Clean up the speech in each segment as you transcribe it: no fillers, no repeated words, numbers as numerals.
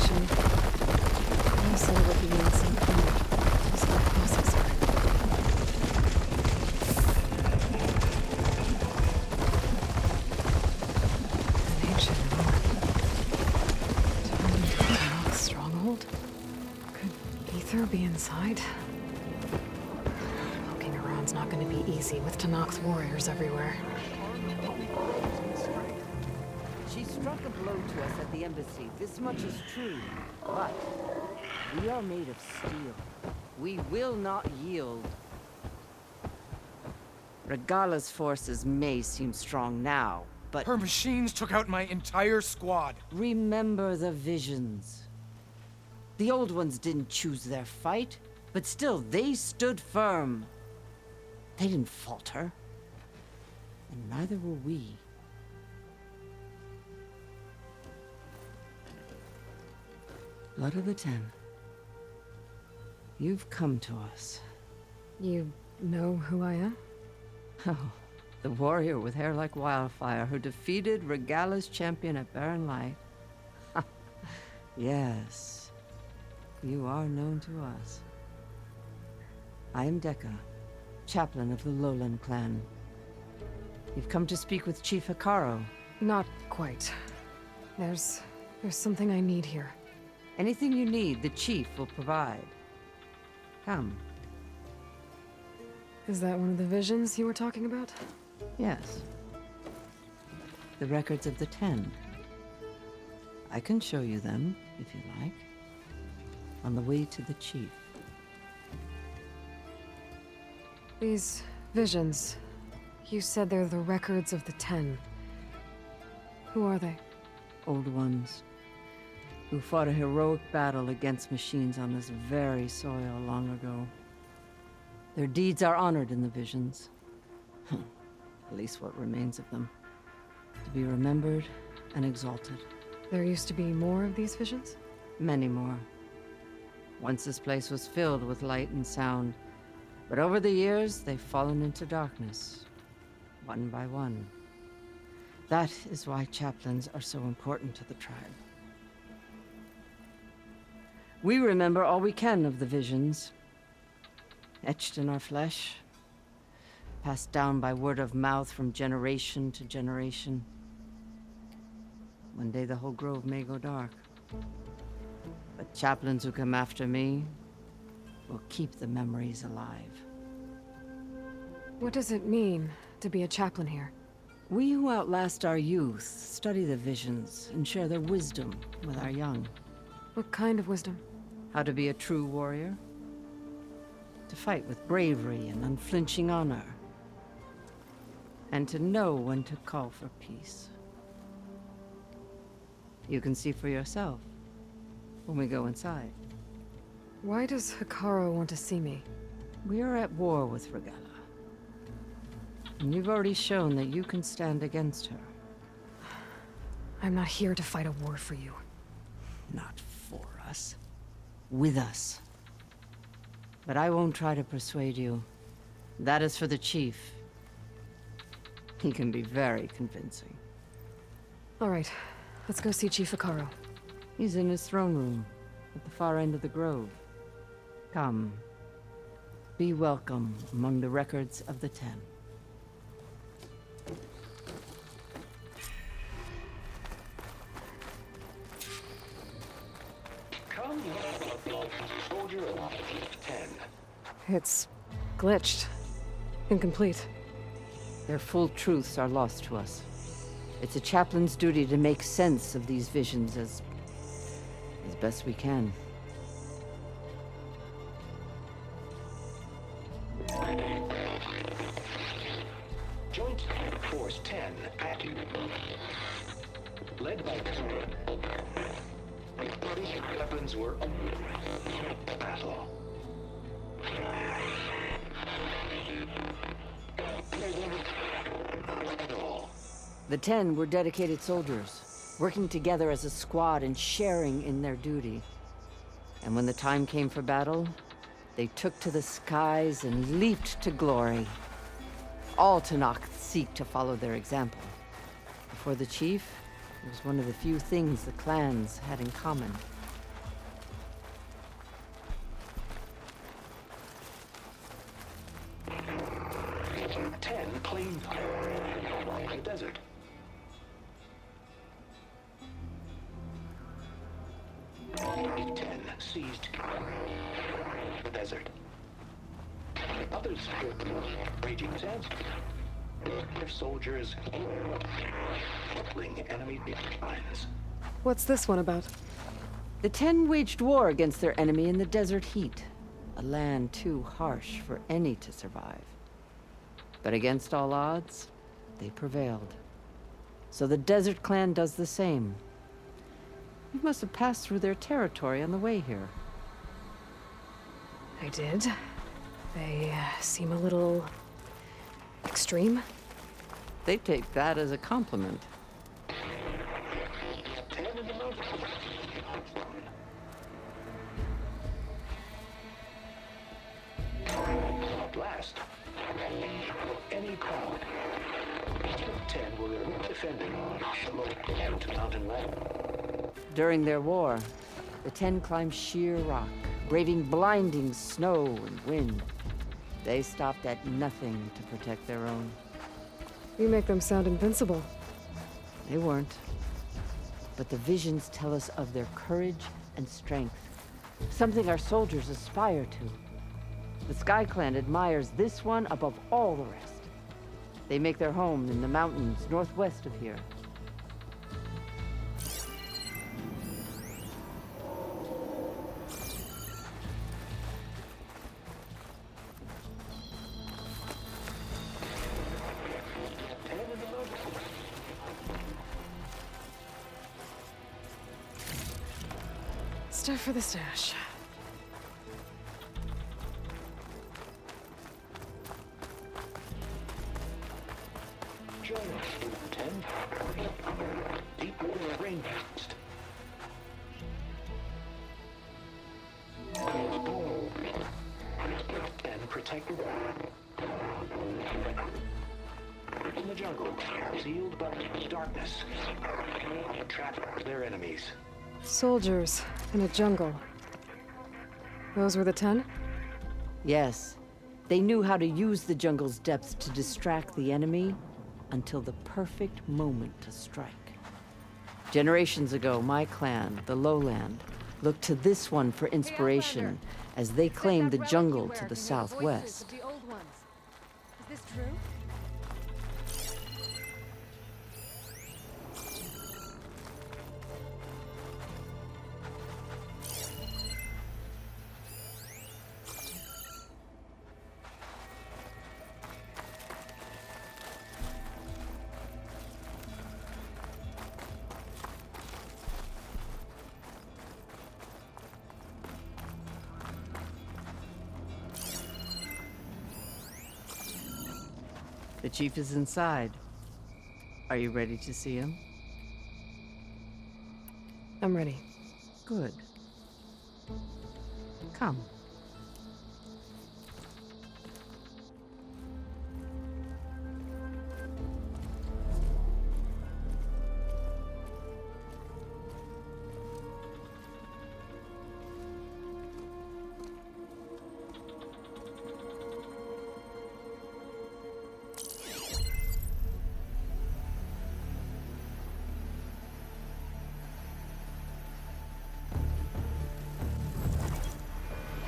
information. He said it would be in some kind of physical processor. An ancient ruin. Turned into a Tennock's stronghold? Could ether be inside? Poking around's not going to be easy with Tennock's warriors everywhere. She struck a blow to us at the embassy. This much is true. But we are made of steel. We will not yield. Regala's forces may seem strong now, but... Her machines took out my entire squad. Remember the visions. The old ones didn't choose their fight, but still, they stood firm. They didn't falter. And neither will we. Blood of the Ten. You've come to us. You know who I am? Oh, the warrior with hair like wildfire who defeated Regala's champion at Barren Light. Yes, you are known to us. I am Dekka, chaplain of the Lowland clan. You've come to speak with Chief Hikaru. Not quite. There's something I need here. Anything you need, the chief will provide. Come. Is that one of the visions you were talking about? Yes. The records of the 10. I can show you them, if you like. On the way to the chief. These visions, you said they're the records of the 10. Who are they? Old ones. Who fought a heroic battle against machines on this very soil long ago. Their deeds are honored in the visions. At least what remains of them. To be remembered and exalted. There used to be more of these visions? Many more. Once this place was filled with light and sound, but over the years, they've fallen into darkness, one by one. That is why chaplains are so important to the tribe. We remember all we can of the visions, etched in our flesh, passed down by word of mouth from generation to generation. One day the whole grove may go dark, but chaplains who come after me will keep the memories alive. What does it mean to be a chaplain here? We who outlast our youth study the visions and share their wisdom with our young. What kind of wisdom? How to be a true warrior. To fight with bravery and unflinching honor. And to know when to call for peace. You can see for yourself when we go inside. Why does Hikaru want to see me? We are at war with Regala. And you've already shown that you can stand against her. I'm not here to fight a war for you. Not for us. With us. But I won't try to persuade you. That is for the chief. He can be very convincing. All right, let's go see Chief Hikaru. He's in his throne room, at the far end of the grove. Come. Be welcome among the records of the 10. Come, soldier of 10. It's glitched. Incomplete. Their full truths are lost to us. It's a chaplain's duty to make sense of these visions as best we can. Joint Force 10 active. Led by weapons were battle. The 10 were dedicated soldiers, working together as a squad and sharing in their duty. And when the time came for battle, they took to the skies and leaped to glory. All Tennock seek to follow their example. For the chief, it was one of the few things the clans had in common. claimed the desert. Ten seized the desert. Others raging sands. Their soldiers crippling enemy lines. What's this one about? The Ten waged war against their enemy in the desert heat, a land too harsh for any to survive. But against all odds, they prevailed. So the Desert Clan does the same. You must have passed through their territory on the way here. I did. They seem a little extreme. They take that as a compliment. At last, any crowd. 10 were defending the mountain land. During their war, the Ten climbed sheer rock, braving blinding snow and wind. They stopped at nothing to protect their own. You make them sound invincible. They weren't. But the visions tell us of their courage and strength, something our soldiers aspire to. The Sky Clan admires this one above all the rest. They make their home in the mountains northwest of here. Stuff for the stash. Join us, 10. Deep water rainforest. And protected in the jungle, sealed by darkness, trapped their enemies. Soldiers in a jungle. Those were the 10? Yes, they knew how to use the jungle's depths to distract the enemy until the perfect moment to strike. Generations ago, my clan, the Lowland, looked to this one for inspiration as they claimed the jungle to the southwest. The old ones. Is this true? The chief is inside. Are you ready to see him? I'm ready. Good. Come.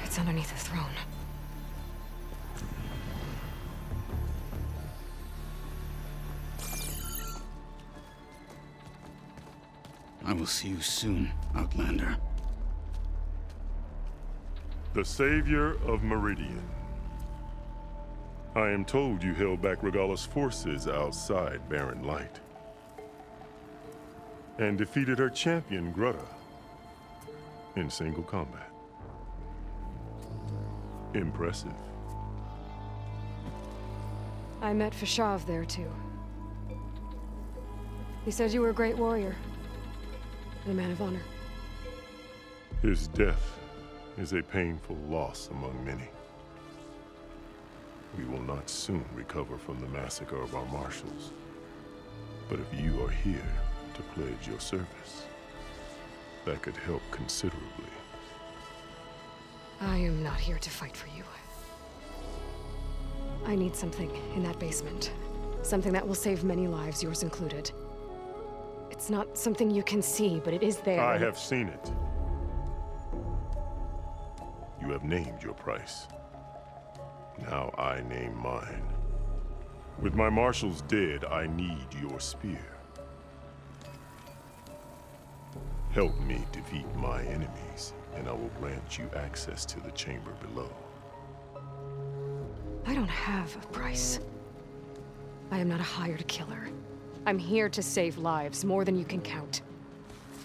It's underneath the throne. I will see you soon, Outlander. The savior of Meridian. I am told you held back Regalla's forces outside Barren Light. And defeated her champion, Grutta, in single combat. Impressive. I met Fashav there, too. He said you were a great warrior. And a man of honor. His death is a painful loss among many. We will not soon recover from the massacre of our marshals. But if you are here to pledge your service, that could help considerably. I am not here to fight for you. I need something in that basement. Something that will save many lives, yours included. It's not something you can see, but it is there. I have seen it. You have named your price. Now I name mine. With my marshals dead, I need your spear. Help me defeat my enemies, and I will grant you access to the chamber below. I don't have a price. I am not a hired killer. I'm here to save lives, more than you can count.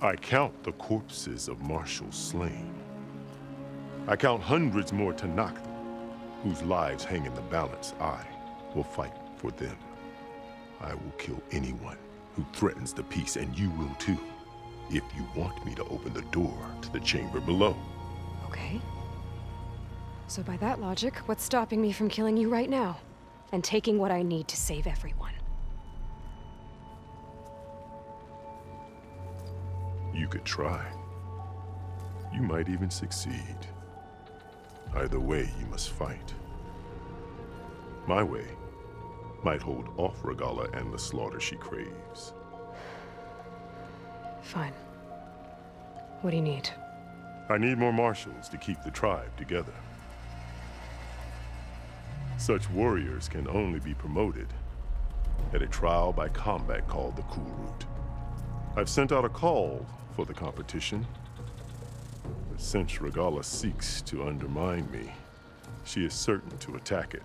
I count the corpses of marshals slain. I count hundreds more Tanakh, whose lives hang in the balance. I will fight for them. I will kill anyone who threatens the peace, and you will too, if you want me to open the door to the chamber below. Okay. So by that logic, what's stopping me from killing you right now? And taking what I need to save everyone? You could try. You might even succeed. Either way, you must fight. My way might hold off Regalla and the slaughter she craves. Fine. What do you need? I need more marshals to keep the tribe together. Such warriors can only be promoted at a trial by combat called the Kulrut. I've sent out a call for the competition, but since Regalla seeks to undermine me, she is certain to attack it.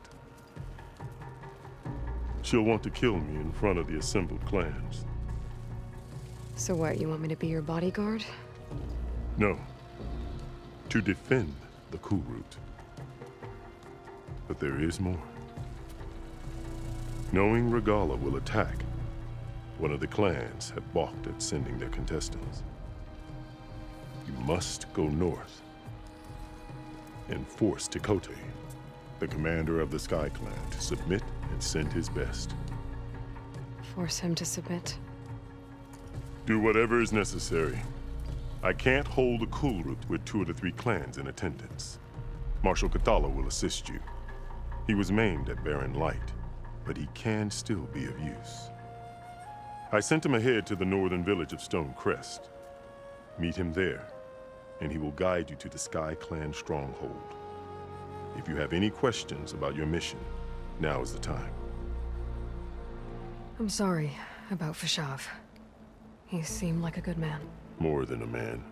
She'll want to kill me in front of the assembled clans. So what, you want me to be your bodyguard? No, to defend the Kulrut. But there is more. Knowing Regalla will attack, one of the clans have balked at sending their contestants. You must go north and force Tekote, the commander of the Sky Clan, to submit and send his best. Force him to submit? Do whatever is necessary. I can't hold the Kulrut with 2 of the 3 clans in attendance. Marshal Kathala will assist you. He was maimed at Barren Light, but he can still be of use. I sent him ahead to the northern village of Stone Crest. Meet him there, and he will guide you to the Sky Clan stronghold. If you have any questions about your mission, now is the time. I'm sorry about Fashav. He seemed like a good man. More than a man.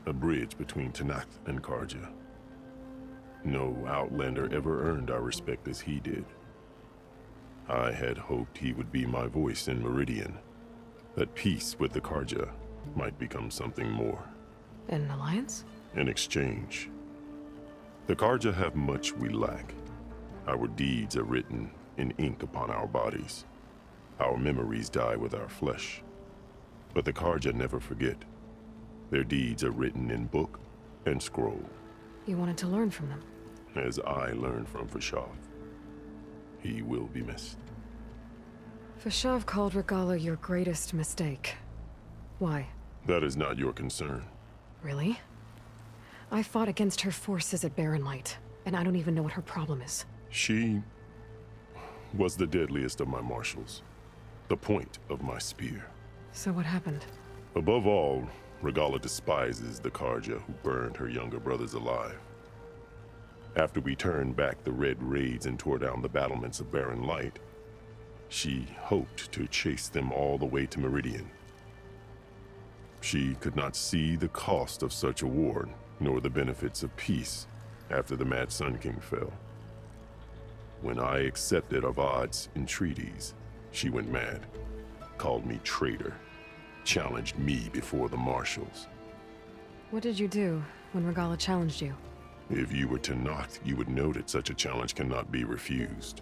A bridge between Tanakh and Karja. No Outlander ever earned our respect as he did. I had hoped he would be my voice in Meridian, that peace with the Karja might become something more. An alliance? In exchange. The Karja have much we lack. Our deeds are written in ink upon our bodies. Our memories die with our flesh. But the Karja never forget. Their deeds are written in book and scroll. You wanted to learn from them? As I learned from Fashav. He will be missed. Fashav called Regalla your greatest mistake. Why? That is not your concern. Really? I fought against her forces at Barren Light, and I don't even know what her problem is. She was the deadliest of my marshals. The point of my spear. So what happened? Above all, Regalla despises the Karja who burned her younger brothers alive. After we turned back the Red Raids and tore down the battlements of Barren Light, she hoped to chase them all the way to Meridian. She could not see the cost of such a war, nor the benefits of peace after the Mad Sun King fell. When I accepted Avad's entreaties, she went mad, called me traitor, challenged me before the marshals. What did you do when Regalla challenged you? If you were Tanakh, you would know that such a challenge cannot be refused.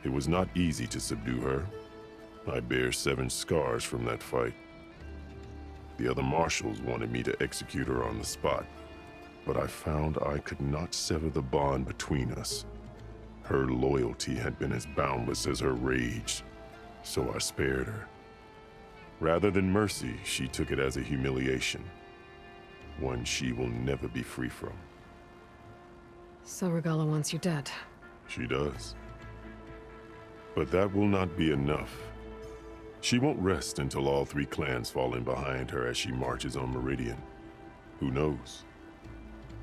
It was not easy to subdue her. I bear 7 scars from that fight. The other marshals wanted me to execute her on the spot, but I found I could not sever the bond between us. Her loyalty had been as boundless as her rage, so I spared her. Rather than mercy, she took it as a humiliation. One she will never be free from. So Regalla wants you dead. She does. But that will not be enough. She won't rest until all 3 clans fall in behind her as she marches on Meridian. Who knows?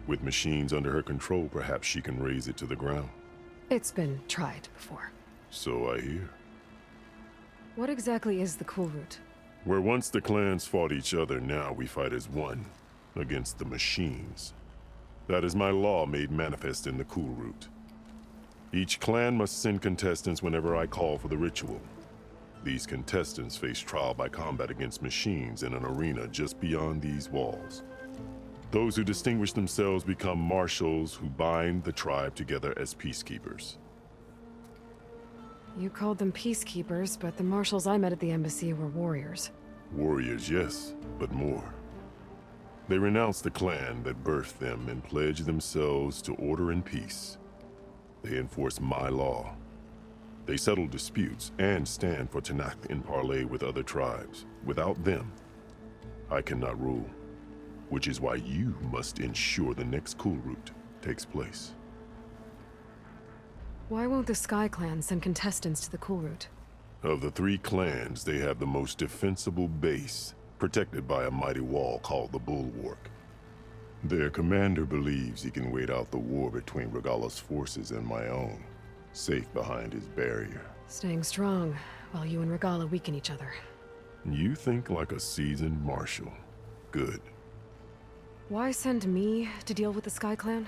With machines under her control, perhaps she can raise it to the ground. It's been tried before. So I hear. What exactly is the Cool Route? Where once the clans fought each other, now we fight as one, against the machines. That is my law made manifest in the Cool Route. Each clan must send contestants whenever I call for the ritual. These contestants face trial by combat against machines in an arena just beyond these walls. Those who distinguish themselves become marshals who bind the tribe together as peacekeepers. You called them peacekeepers, but the marshals I met at the embassy were warriors. Warriors, yes, but more. They renounce the clan that birthed them and pledge themselves to order and peace. They enforce my law. They settle disputes and stand for Tanakh in parley with other tribes. Without them, I cannot rule. Which is why you must ensure the next Cool Route takes place. Why won't the Sky Clan send contestants to the Cool Route? Of the 3 clans, they have the most defensible base, protected by a mighty wall called the Bulwark. Their commander believes he can wait out the war between Regalla's forces and my own, safe behind his barrier. Staying strong, while you and Regalla weaken each other. You think like a seasoned marshal. Good. Why send me to deal with the Sky Clan?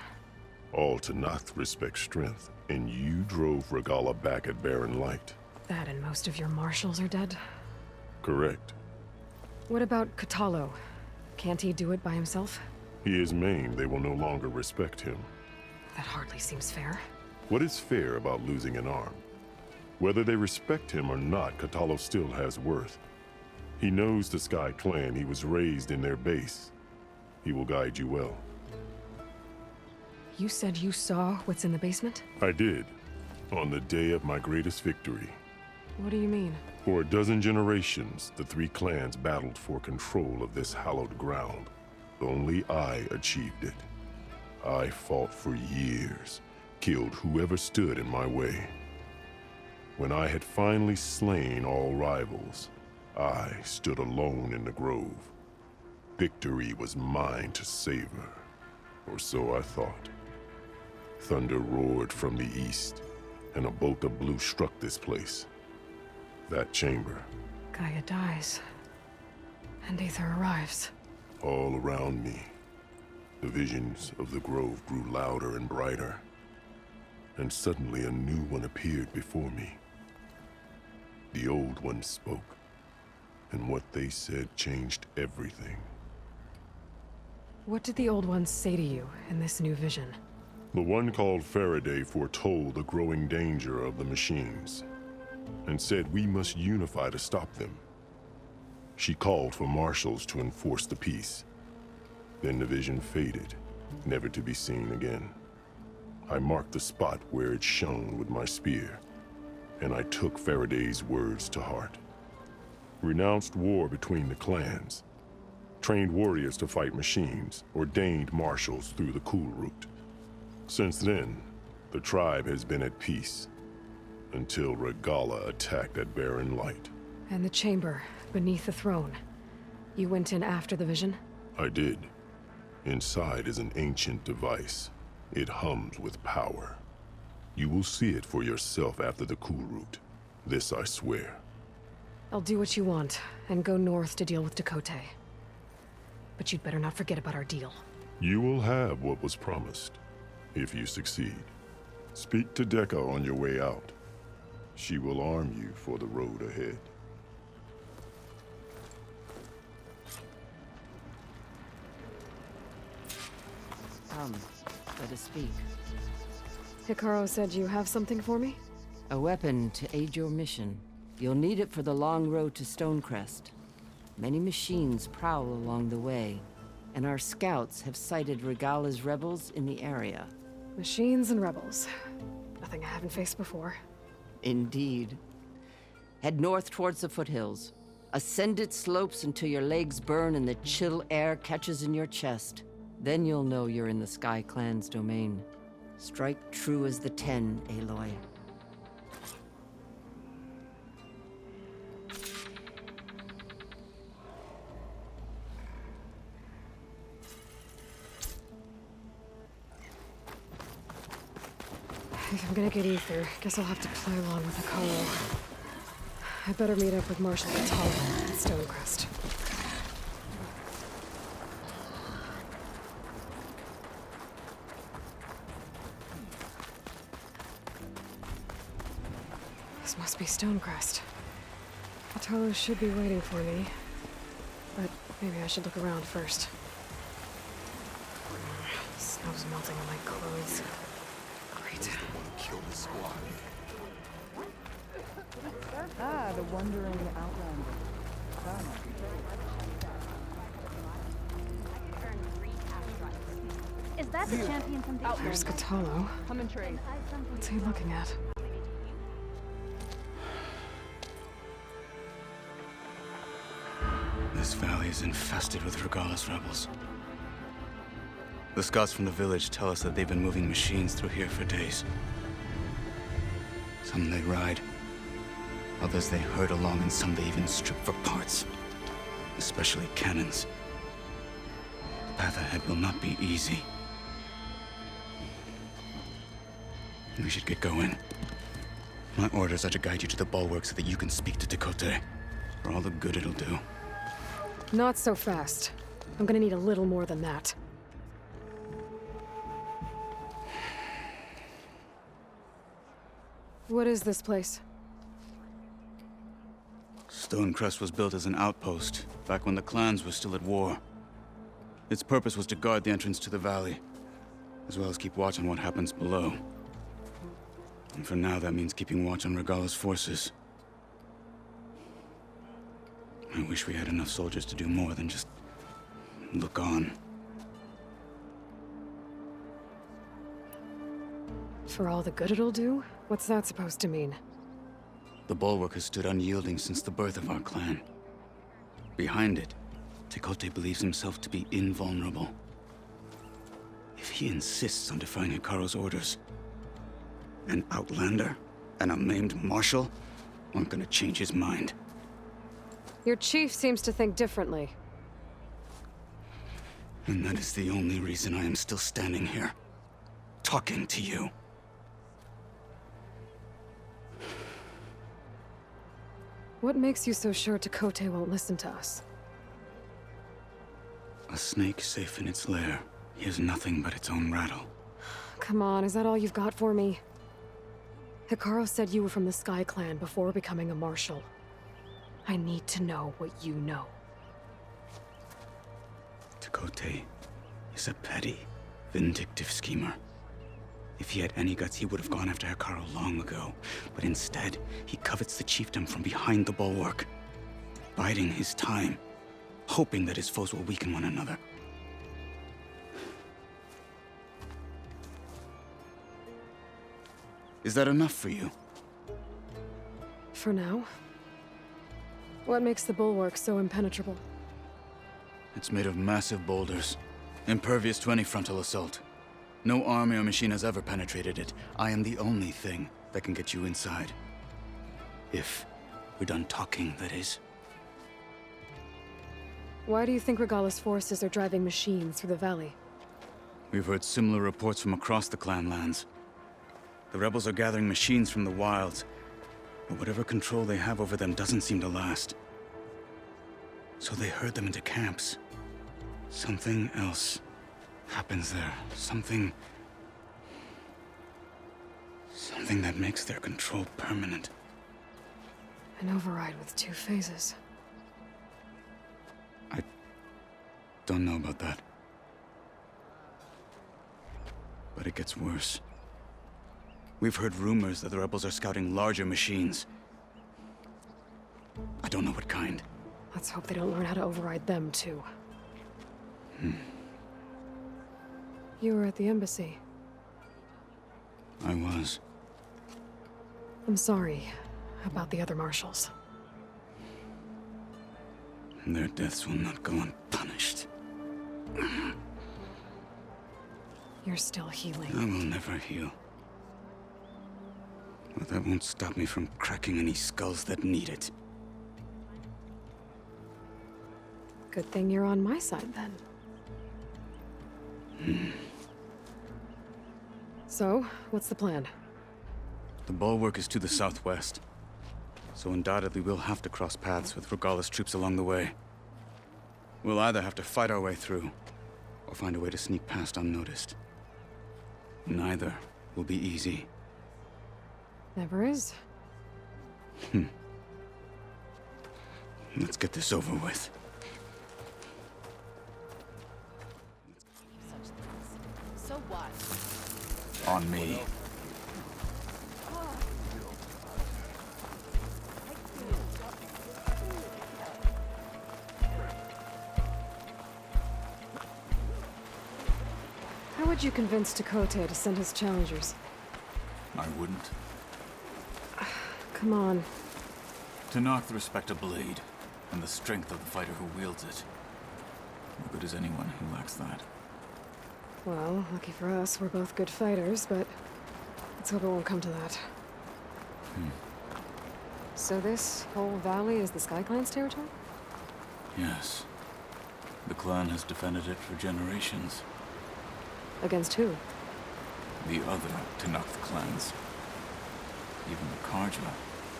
All Tanakh respect strength, and you drove Regalla back at Barren Light. That and most of your marshals are dead? Correct. What about Katalo? Can't he do it by himself? He is maimed. They will no longer respect him. That hardly seems fair. What is fair about losing an arm? Whether they respect him or not, Katalo still has worth. He knows the Sky Clan. He was raised in their base. He will guide you well. You said you saw what's in the basement? I did, on the day of my greatest victory. What do you mean? For a dozen generations, the 3 clans battled for control of this hallowed ground. Only I achieved it. I fought for years, killed whoever stood in my way. When I had finally slain all rivals, I stood alone in the grove. Victory was mine to savor, or so I thought. Thunder roared from the east, and a bolt of blue struck this place. That chamber. Gaia dies, and Aether arrives. All around me, the visions of the grove grew louder and brighter, and suddenly a new one appeared before me. The old one spoke, and what they said changed everything. What did the old ones say to you in this new vision? The one called Faraday foretold the growing danger of the machines, and said we must unify to stop them. She called for marshals to enforce the peace. Then the vision faded, never to be seen again. I marked the spot where it shone with my spear, and I took Faraday's words to heart. Renounced war between the clans, trained warriors to fight machines, ordained marshals through the Cool Route. Since then, the tribe has been at peace, until Regalla attacked at Barren Light. And the chamber, beneath the throne. You went in after the vision? I did. Inside is an ancient device. It hums with power. You will see it for yourself after the Cool Route. This I swear. I'll do what you want, and go north to deal with Dakota. But you'd better not forget about our deal. You will have what was promised, if you succeed. Speak to Dekka on your way out. She will arm you for the road ahead. Come, let us speak. Hikaru said you have something for me? A weapon to aid your mission. You'll need it for the long road to Stonecrest. Many machines prowl along the way, and our scouts have sighted Regalla's rebels in the area. Machines and rebels. Nothing I haven't faced before. Indeed. Head north towards the foothills. Ascend its slopes until your legs burn and the chill air catches in your chest. Then you'll know you're in the Sky Clan's domain. Strike true as the 10, Aloy. If I'm gonna get ether, guess I'll have to play along with Hikaru. I better meet up with Marshal Catala at Stonecrest. This must be Stonecrest. Catala should be waiting for me, but maybe I should look around first. Snow's melting on my clothes. Great. Kill the squad. Ah, the wandering outlander. Is that the champion from the There's Catalo. Come and trade. What's he looking at? This valley is infested with Regalis rebels. The scouts from the village tell us that they've been moving machines through here for days. Some they ride, others they herd along, and some they even strip for parts. Especially cannons. The path ahead will not be easy. We should get going. My orders are to guide you to the bulwark so that you can speak to Tekote. For all the good it'll do. Not so fast. I'm gonna need a little more than that. What is this place? Stonecrest was built as an outpost, back when the clans were still at war. Its purpose was to guard the entrance to the valley, as well as keep watch on what happens below. And for now, that means keeping watch on Regalis forces. I wish we had enough soldiers to do more than just look on. For all the good it'll do? What's that supposed to mean? The bulwark has stood unyielding since the birth of our clan. Behind it, Tekote believes himself to be invulnerable. If he insists on defying Hikaru's orders, an outlander and a maimed marshal aren't gonna change his mind. Your chief seems to think differently. And that is the only reason I am still standing here, talking to you. What makes you so sure Tekote won't listen to us? A snake safe in its lair hears nothing but its own rattle. Come on, is that all you've got for me? Hikaru said you were from the Sky Clan before becoming a marshal. I need to know what you know. Tekote is a petty, vindictive schemer. If he had any guts, he would have gone after Hikaru long ago. But instead, he covets the chiefdom from behind the bulwark, biding his time, hoping that his foes will weaken one another. Is that enough for you? For now. What makes the bulwark so impenetrable? It's made of massive boulders, impervious to any frontal assault. No army or machine has ever penetrated it. I am the only thing that can get you inside. If we're done talking, that is. Why do you think Regalis forces are driving machines through the valley? We've heard similar reports from across the clan lands. The rebels are gathering machines from the wilds, but whatever control they have over them doesn't seem to last. So they herd them into camps. Something else happens there. Something that makes their control permanent. An override with 2 phases. I don't know about that. But it gets worse. We've heard rumors that the rebels are scouting larger machines. I don't know what kind. Let's hope they don't learn how to override them, too. You were at the embassy. I was. I'm sorry about the other marshals. Their deaths will not go unpunished. You're still healing. I will never heal. But that won't stop me from cracking any skulls that need it. Good thing you're on my side, then. So, what's the plan? The bulwark is to the southwest, so undoubtedly we'll have to cross paths with Regalla's troops along the way. We'll either have to fight our way through, or find a way to sneak past unnoticed. Neither will be easy. Never is. Let's get this over with. So what? On me. How would you convince Dakota to send his challengers? I wouldn't. Come on. To knock the respect of blade, and the strength of the fighter who wields it. No good is anyone who lacks that. Well, lucky for us, we're both good fighters, but let's hope it won't come to that. So this whole valley is the Sky Clan's territory? Yes. The clan has defended it for generations. Against who? The other Tenakth clans. Even the Karja,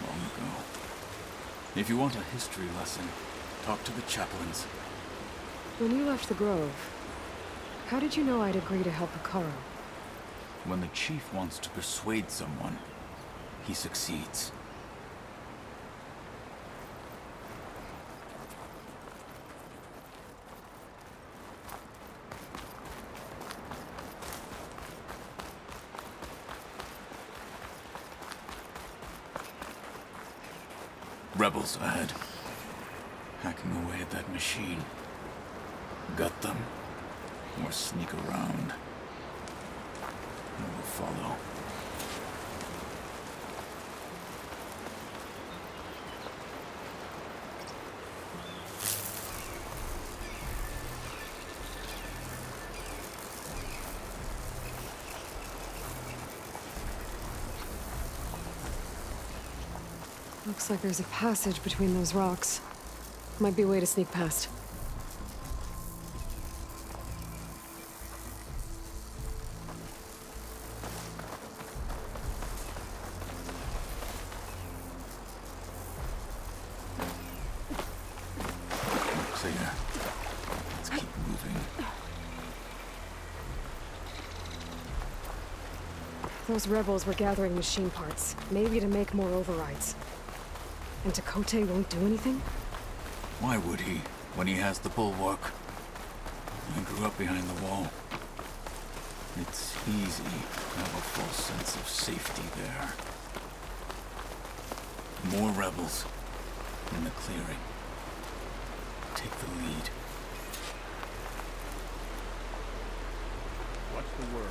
long ago. If you want a history lesson, talk to the chaplains. When you left the Grove, how did you know I'd agree to help Hikaru? When the chief wants to persuade someone, he succeeds. Rebels ahead. Hacking away at that machine. Gut them. Or sneak around. And we'll follow. Looks like there's a passage between those rocks. Might be a way to sneak past. Clear. Let's keep moving. Those rebels were gathering machine parts, maybe to make more overrides. And Dakota won't do anything? Why would he, when he has the bulwark? I grew up behind the wall. It's easy to have a false sense of safety there. More rebels in the clearing. Take the lead. What's the word?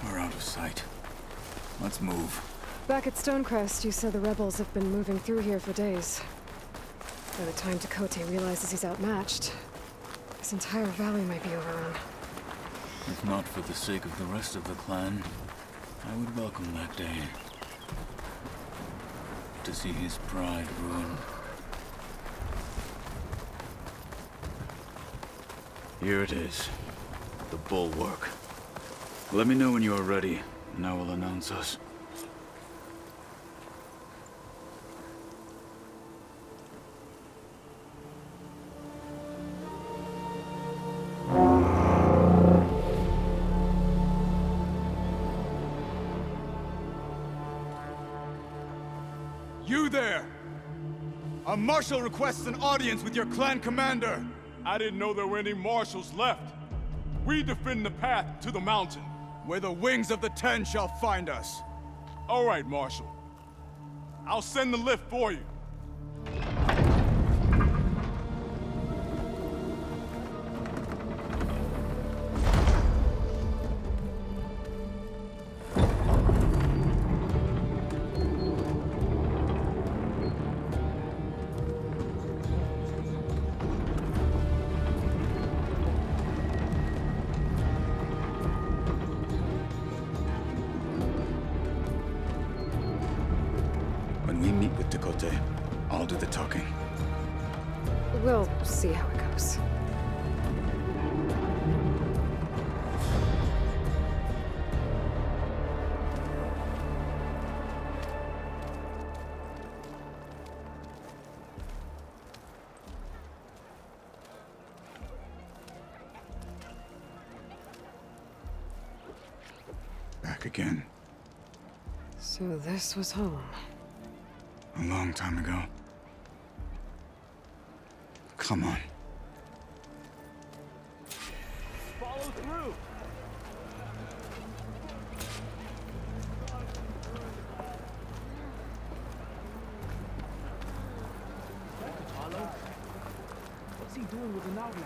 We're out of sight. Let's move. Back at Stonecrest, you said the rebels have been moving through here for days. By the time Dakota realizes he's outmatched, this entire valley might be overrun. If not for the sake of the rest of the clan, I would welcome that day. To see his pride ruined. Here it is. The bulwark. Let me know when you are ready, and I will announce us. You there! A marshal requests an audience with your clan commander! I didn't know there were any marshals left. We defend the path to the mountain. Where the wings of the Ten shall find us. All right, Marshal. I'll send the lift for you. Tekote. I'll do the talking. We'll see how it goes. Back again. So this was home. A long time ago. Come on. Follow through! Hello? What's he doing with an outlander?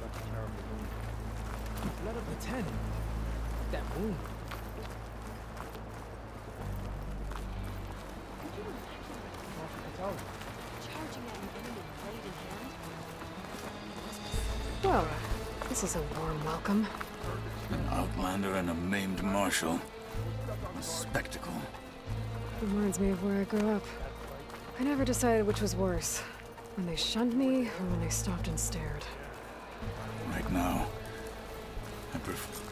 That's terrible. Blood of the Ten. That wound. Charging at an enemy blade in hand? Well, this is a warm welcome. An outlander and a maimed marshal. A spectacle. Reminds me of where I grew up. I never decided which was worse. When they shunned me, or when they stopped and stared. Right now, I prefer...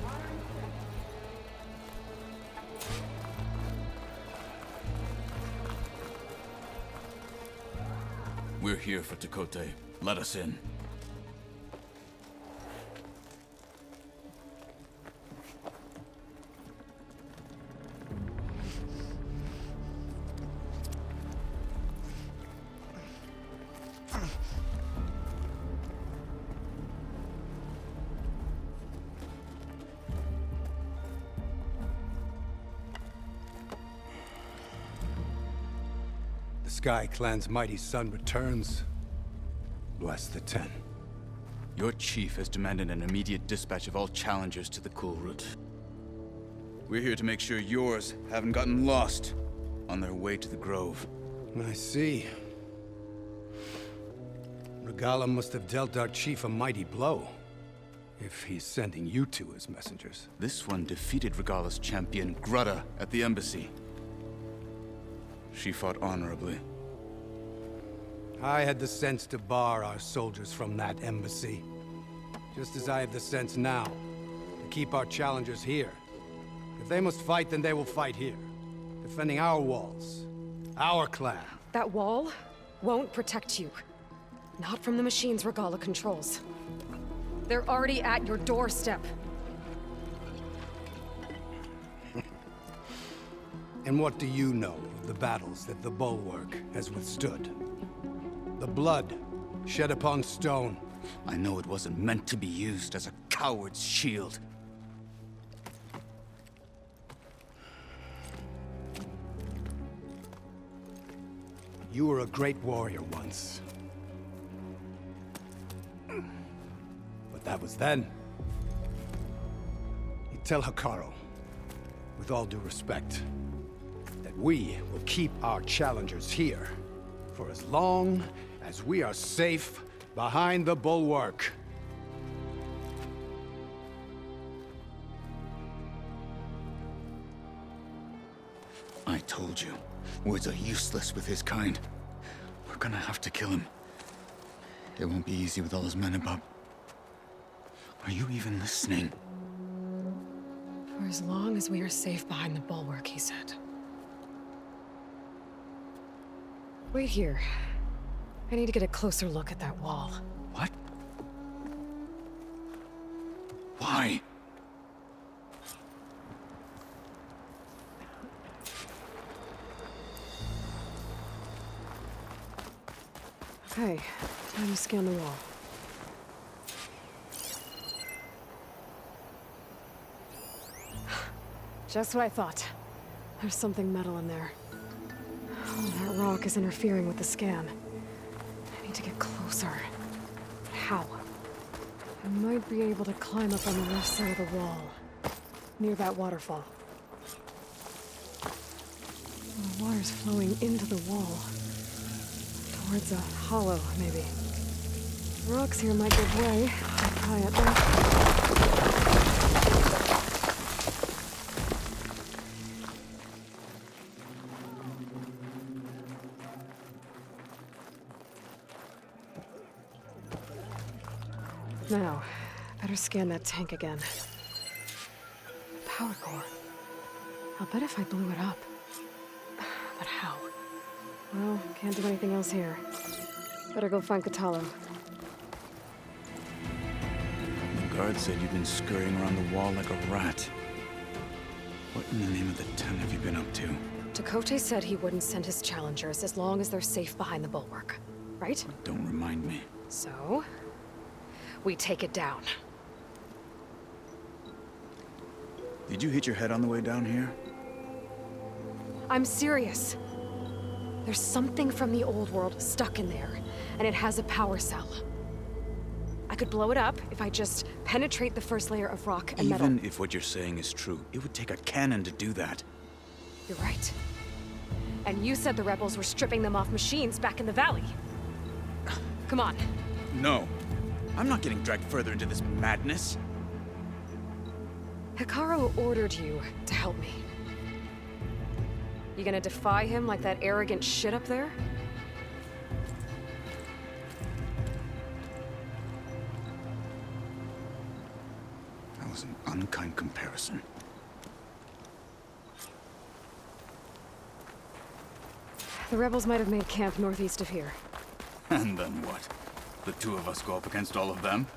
We're here for Tekote. Let us in. The Sky Clan's mighty son returns. Bless the Ten. Your chief has demanded an immediate dispatch of all challengers to the Cool Route. We're here to make sure yours haven't gotten lost on their way to the Grove. I see. Regala must have dealt our chief a mighty blow, if he's sending you two as messengers. This one defeated Regala's champion, Grudda, at the embassy. She fought honorably. I had the sense to bar our soldiers from that embassy. Just as I have the sense now to keep our challengers here. If they must fight, then they will fight here. Defending our walls. Our clan. That wall won't protect you. Not from the machines Regala controls. They're already at your doorstep. And what do you know of the battles that the Bulwark has withstood? The blood shed upon stone. I know it wasn't meant to be used as a coward's shield. You were a great warrior once. But that was then. You tell Hikaru, with all due respect, that we will keep our challengers here for as long as we are safe behind the Bulwark. I told you, words are useless with his kind. We're gonna have to kill him. It won't be easy with all his men above. Are you even listening? For as long as we are safe behind the Bulwark, he said. Wait here. I need to get a closer look at that wall. What? Why? Okay, time to scan the wall. Just what I thought. There's something metal in there. Oh, that rock is interfering with the scan. I need to get closer. But how? I might be able to climb up on the left side of the wall. Near that waterfall. The water's flowing into the wall. Towards a hollow, maybe. Rocks here might give way. I'll try it there. Now, better scan that tank again. Power core. I'll bet if I blew it up. But how? Well, can't do anything else here. Better go find Katalo. The guard said you've been scurrying around the wall like a rat. What in the name of the Ten have you been up to? Chakotay said he wouldn't send his challengers as long as they're safe behind the bulwark. Right? Don't remind me. So, we take it down. Did you hit your head on the way down here? I'm serious. There's something from the old world stuck in there, and it has a power cell. I could blow it up if I just penetrate the first layer of rock and metal. Even if what you're saying is true, it would take a cannon to do that. You're right. And you said the rebels were stripping them off machines back in the valley. Come on. No. I'm not getting dragged further into this madness. Hikaru ordered you to help me. You gonna defy him like that arrogant shit up there? That was an unkind comparison. The rebels might have made camp northeast of here. And then what? The two of us go up against all of them?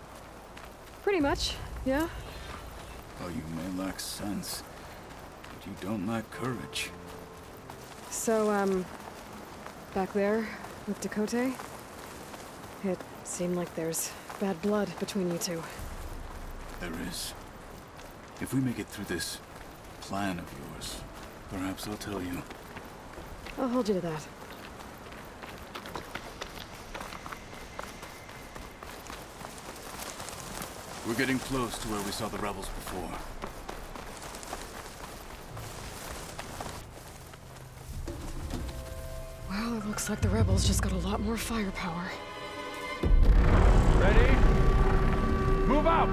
Pretty much, yeah? Oh, you may lack sense, but you don't lack courage. So, back there with Chakotay, it seemed like there's bad blood between you two. There is. If we make it through this plan of yours, perhaps I'll tell you. I'll hold you to that. We're getting close to where we saw the rebels before. Well, it looks like the rebels just got a lot more firepower. Ready? Move out!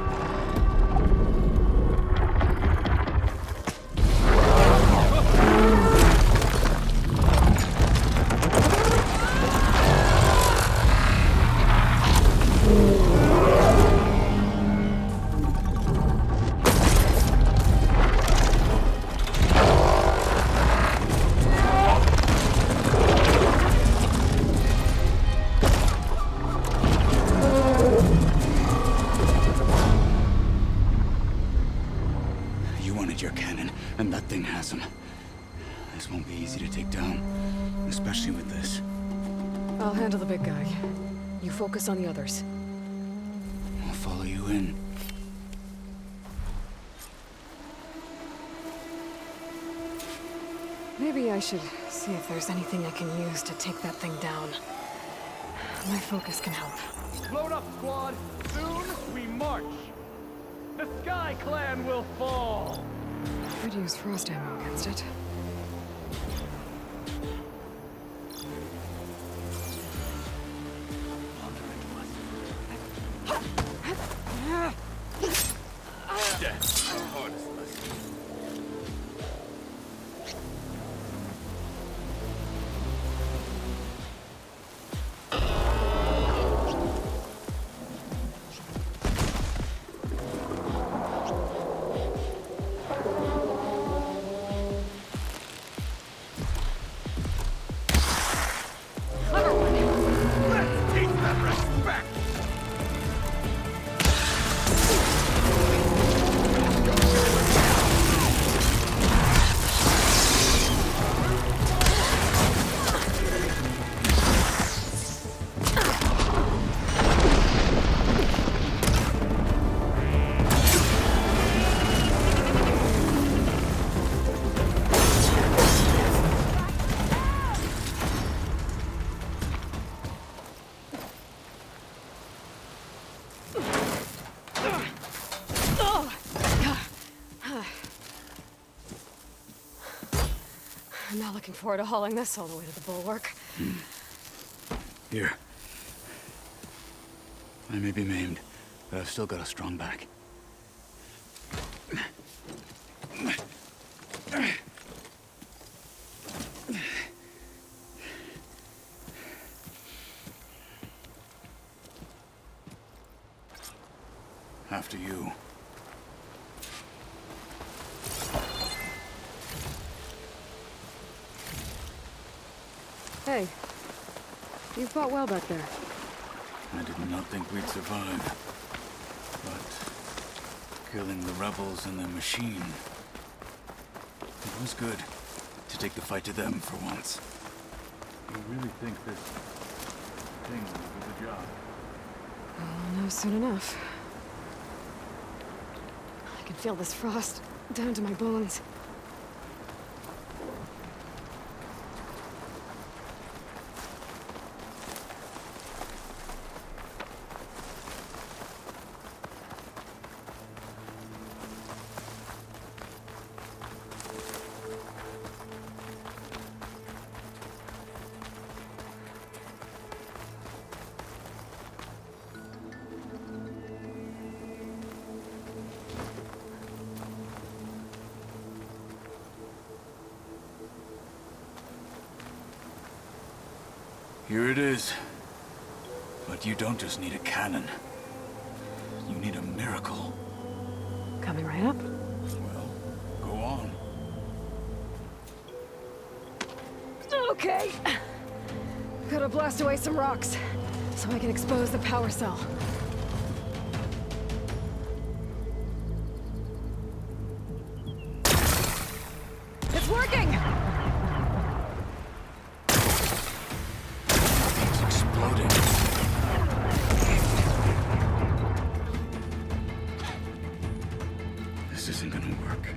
Your cannon, and that thing has him. This won't be easy to take down, especially with this. I'll handle the big guy. You focus on the others. I'll follow you in. Maybe I should see if there's anything I can use to take that thing down. My focus can help. Load up, squad! Soon we march! The Sky Clan will fall! Could use frost ammo against it. Death, our hardest lesson. I'm not looking forward to hauling this all the way to the bulwark. Here. I may be maimed, but I've still got a strong back. After you. Hey, you fought well back there. I did not think we'd survive. But killing the rebels and their machine, it was good to take the fight to them for once. You really think this thing will do the job? I'll know soon enough. I can feel this frost down to my bones. Here it is. But you don't just need a cannon. You need a miracle. Coming right up. Well, go on. Okay. Gotta blast away some rocks, so I can expose the power cell. It's working! It's exploding. This isn't gonna work.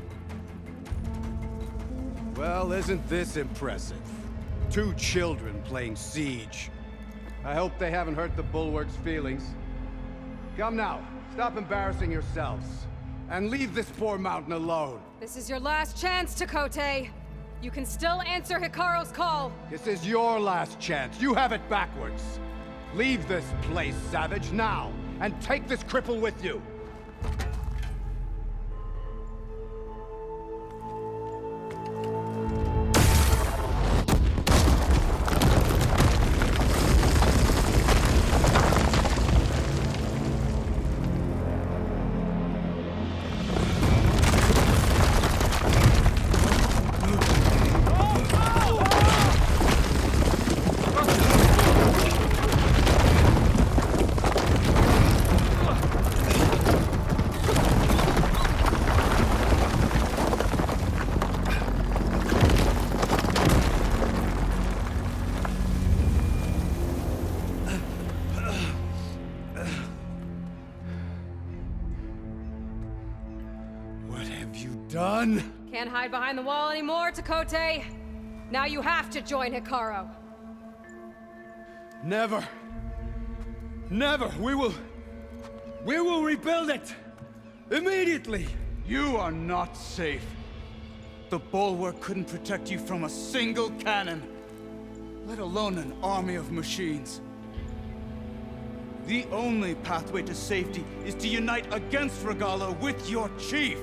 Well, isn't this impressive? 2 children playing siege. I hope they haven't hurt the Bulwark's feelings. Come now, stop embarrassing yourselves. And leave this poor mountain alone. This is your last chance, Takote. You can still answer Hikaru's call. This is your last chance. You have it backwards. Leave this place, Savage, now. And take this cripple with you. Done? Can't hide behind the wall anymore, Takote. Now you have to join Hikaru. Never. Never. We will rebuild it. Immediately. You are not safe. The Bulwark couldn't protect you from a single cannon, let alone an army of machines. The only pathway to safety is to unite against Regala with your chief.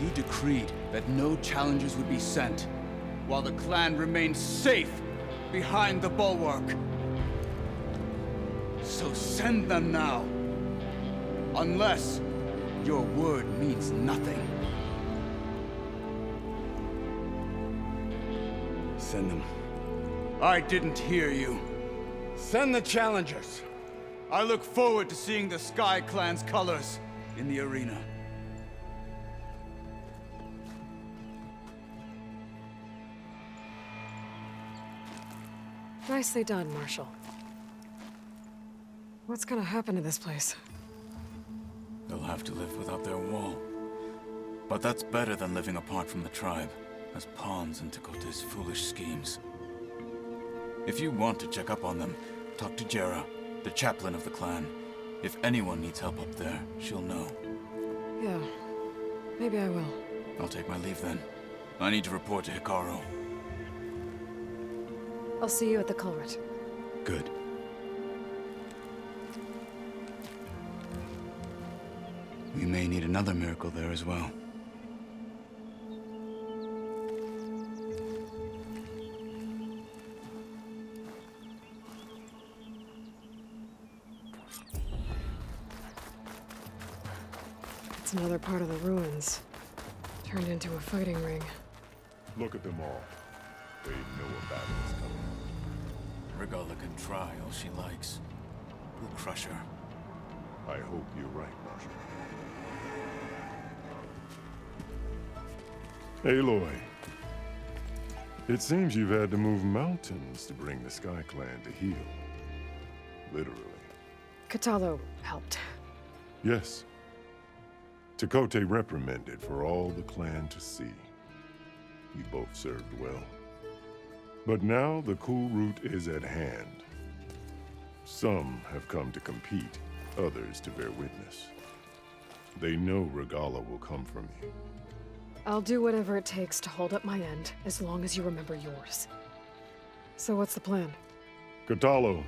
You decreed that no challengers would be sent, while the clan remained safe behind the Bulwark. So send them now. Unless your word means nothing. Send them. I didn't hear you. Send the challengers. I look forward to seeing the Sky Clan's colors in the arena. Nicely done, Marshal. What's gonna happen to this place? They'll have to live without their wall. But that's better than living apart from the tribe, as pawns in Takote's foolish schemes. If you want to check up on them, talk to Jera, the chaplain of the clan. If anyone needs help up there, she'll know. Yeah, maybe I will. I'll take my leave then. I need to report to Hikaru. I'll see you at the culvert. Good. We may need another miracle there as well. It's another part of the ruins. Turned into a fighting ring. Look at them all. They know a battle is coming. Regala can try all she likes. We'll crush her. I hope you're right, Marshal. Aloy. It seems you've had to move mountains to bring the Sky Clan to heel. Literally. Katalo helped. Yes. Tekote reprimanded for all the clan to see. You both served well. But now the cool route is at hand. Some have come to compete, others to bear witness. They know Regala will come for me. I'll do whatever it takes to hold up my end, as long as you remember yours. So what's the plan? Katalo.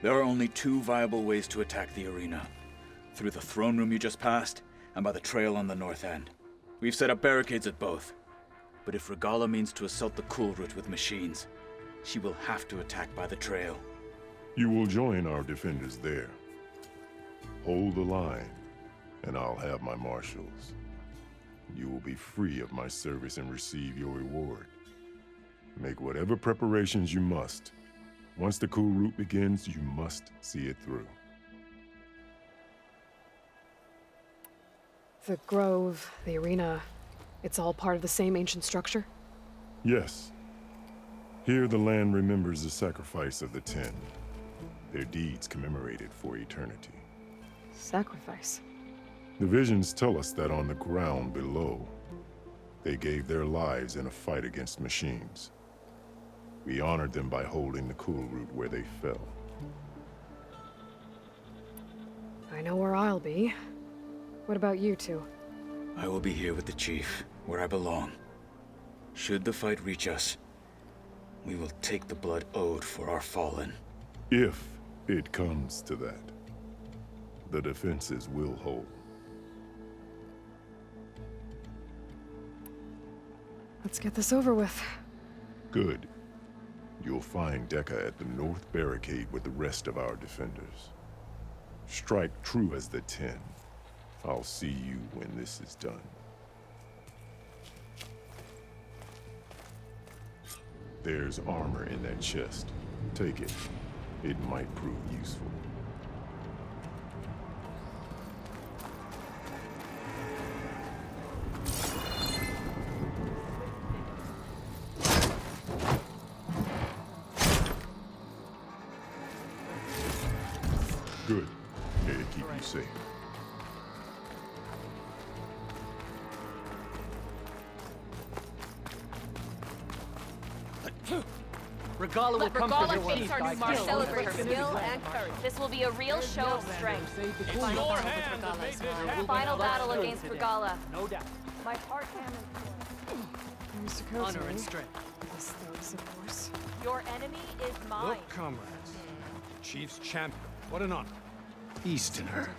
There are only two viable ways to attack the arena. Through the throne room you just passed, and by the trail on the north end. We've set up barricades at both. But if Regala means to assault the cool route with machines, she will have to attack by the trail. You will join our defenders there. Hold the line, and I'll have my marshals. You will be free of my service and receive your reward. Make whatever preparations you must. Once the cool route begins, you must see it through. The grove, the arena, it's all part of the same ancient structure? Yes. Here the land remembers the sacrifice of the 10. Their deeds commemorated for eternity. Sacrifice? The visions tell us that on the ground below, they gave their lives in a fight against machines. We honored them by holding the cool route where they fell. I know where I'll be. What about you two? I will be here with the chief, where I belong. Should the fight reach us, we will take the blood owed for our fallen. If it comes to that, the defenses will hold. Let's get this over with. Good. You'll find Dekka at the north barricade with the rest of our defenders. Strike true as the 10. I'll see you when this is done. There's armor in that chest. Take it. It might prove useful. Good. May it keep you safe. Regala will come for your face our new marshal. Celebrate skill and courage. This will be a real show of strength. It's your hand that made this happen. Final battle against Regala. No doubt. My part cannon. Mr. Coates, Honor and strength. This thugs, of course. Your enemy is mine. Look, comrades. Chief's champion. What an honor. Feast in her.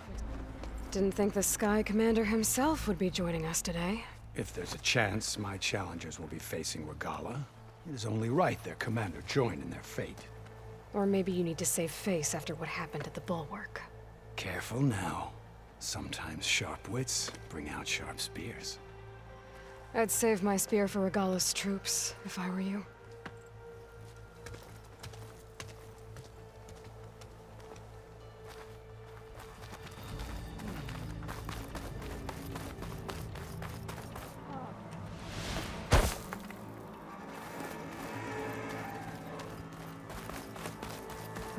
Didn't think the Sky Commander himself would be joining us today. If there's a chance my challengers will be facing Regala, it is only right their commander join in their fate. Or maybe you need to save face after what happened at the Bulwark. Careful now. Sometimes sharp wits bring out sharp spears. I'd save my spear for Regala's troops, if I were you.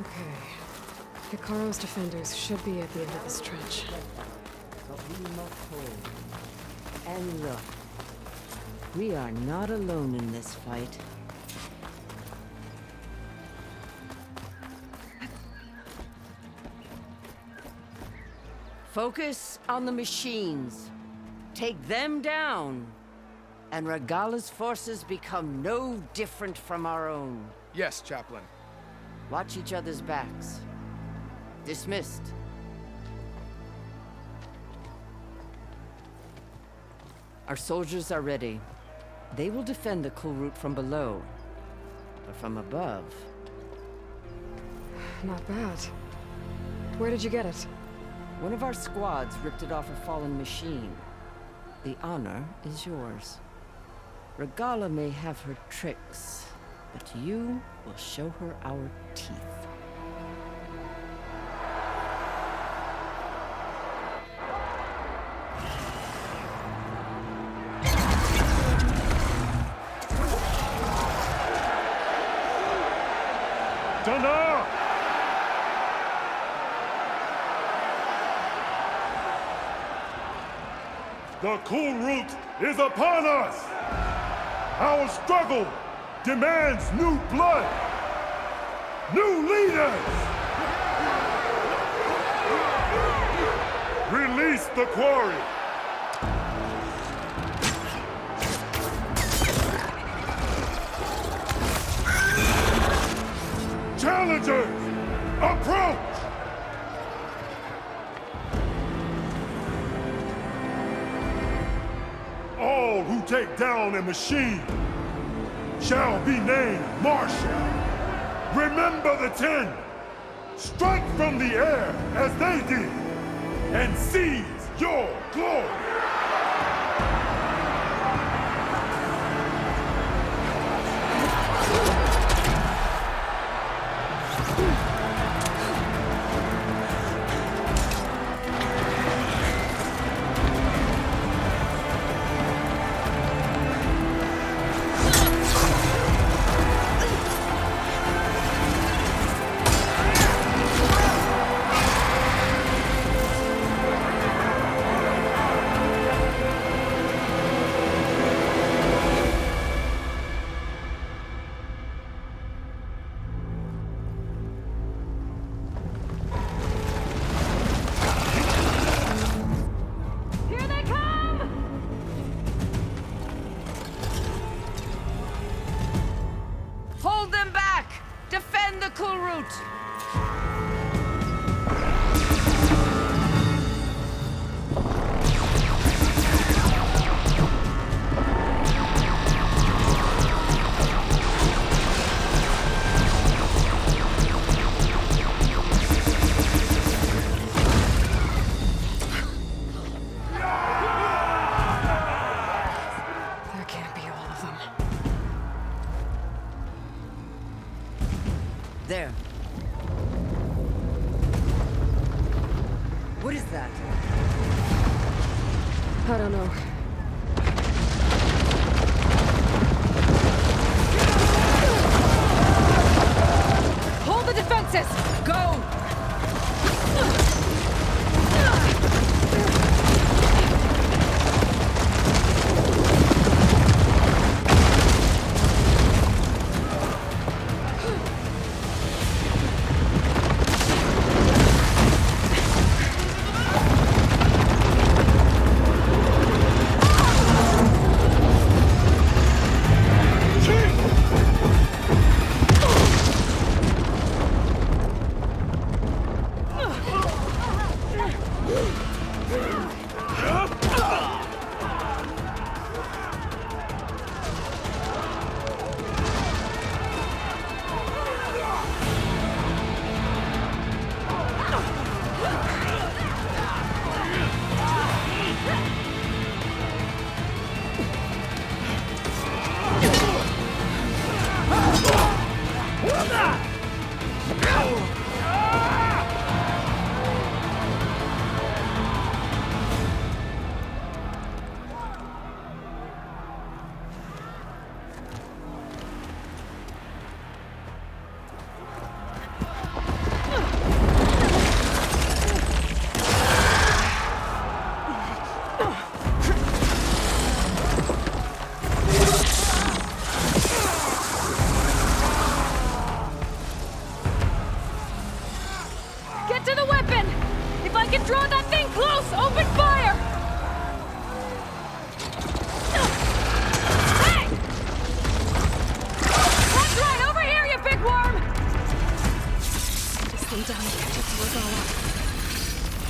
Okay. Hikaru's defenders should be at the end of this trench. And look, we are not alone in this fight. Focus on the machines. Take them down, and Regala's forces become no different from our own. Yes, Chaplain. Watch each other's backs. Dismissed. Our soldiers are ready. They will defend the cool route from below. But from above... Not bad. Where did you get it? One of our squads ripped it off a fallen machine. The honor is yours. Regala may have her tricks, but you will show her our teeth. Thunder! The cool root is upon us! Our struggle demands new blood! New leaders! Release the quarry! Challengers, approach! All who take down a machine shall be named Marshal. Remember the 10. Strike from the air as they did, and seize your glory. There. What is that? I don't know. Hold the defenses! Go!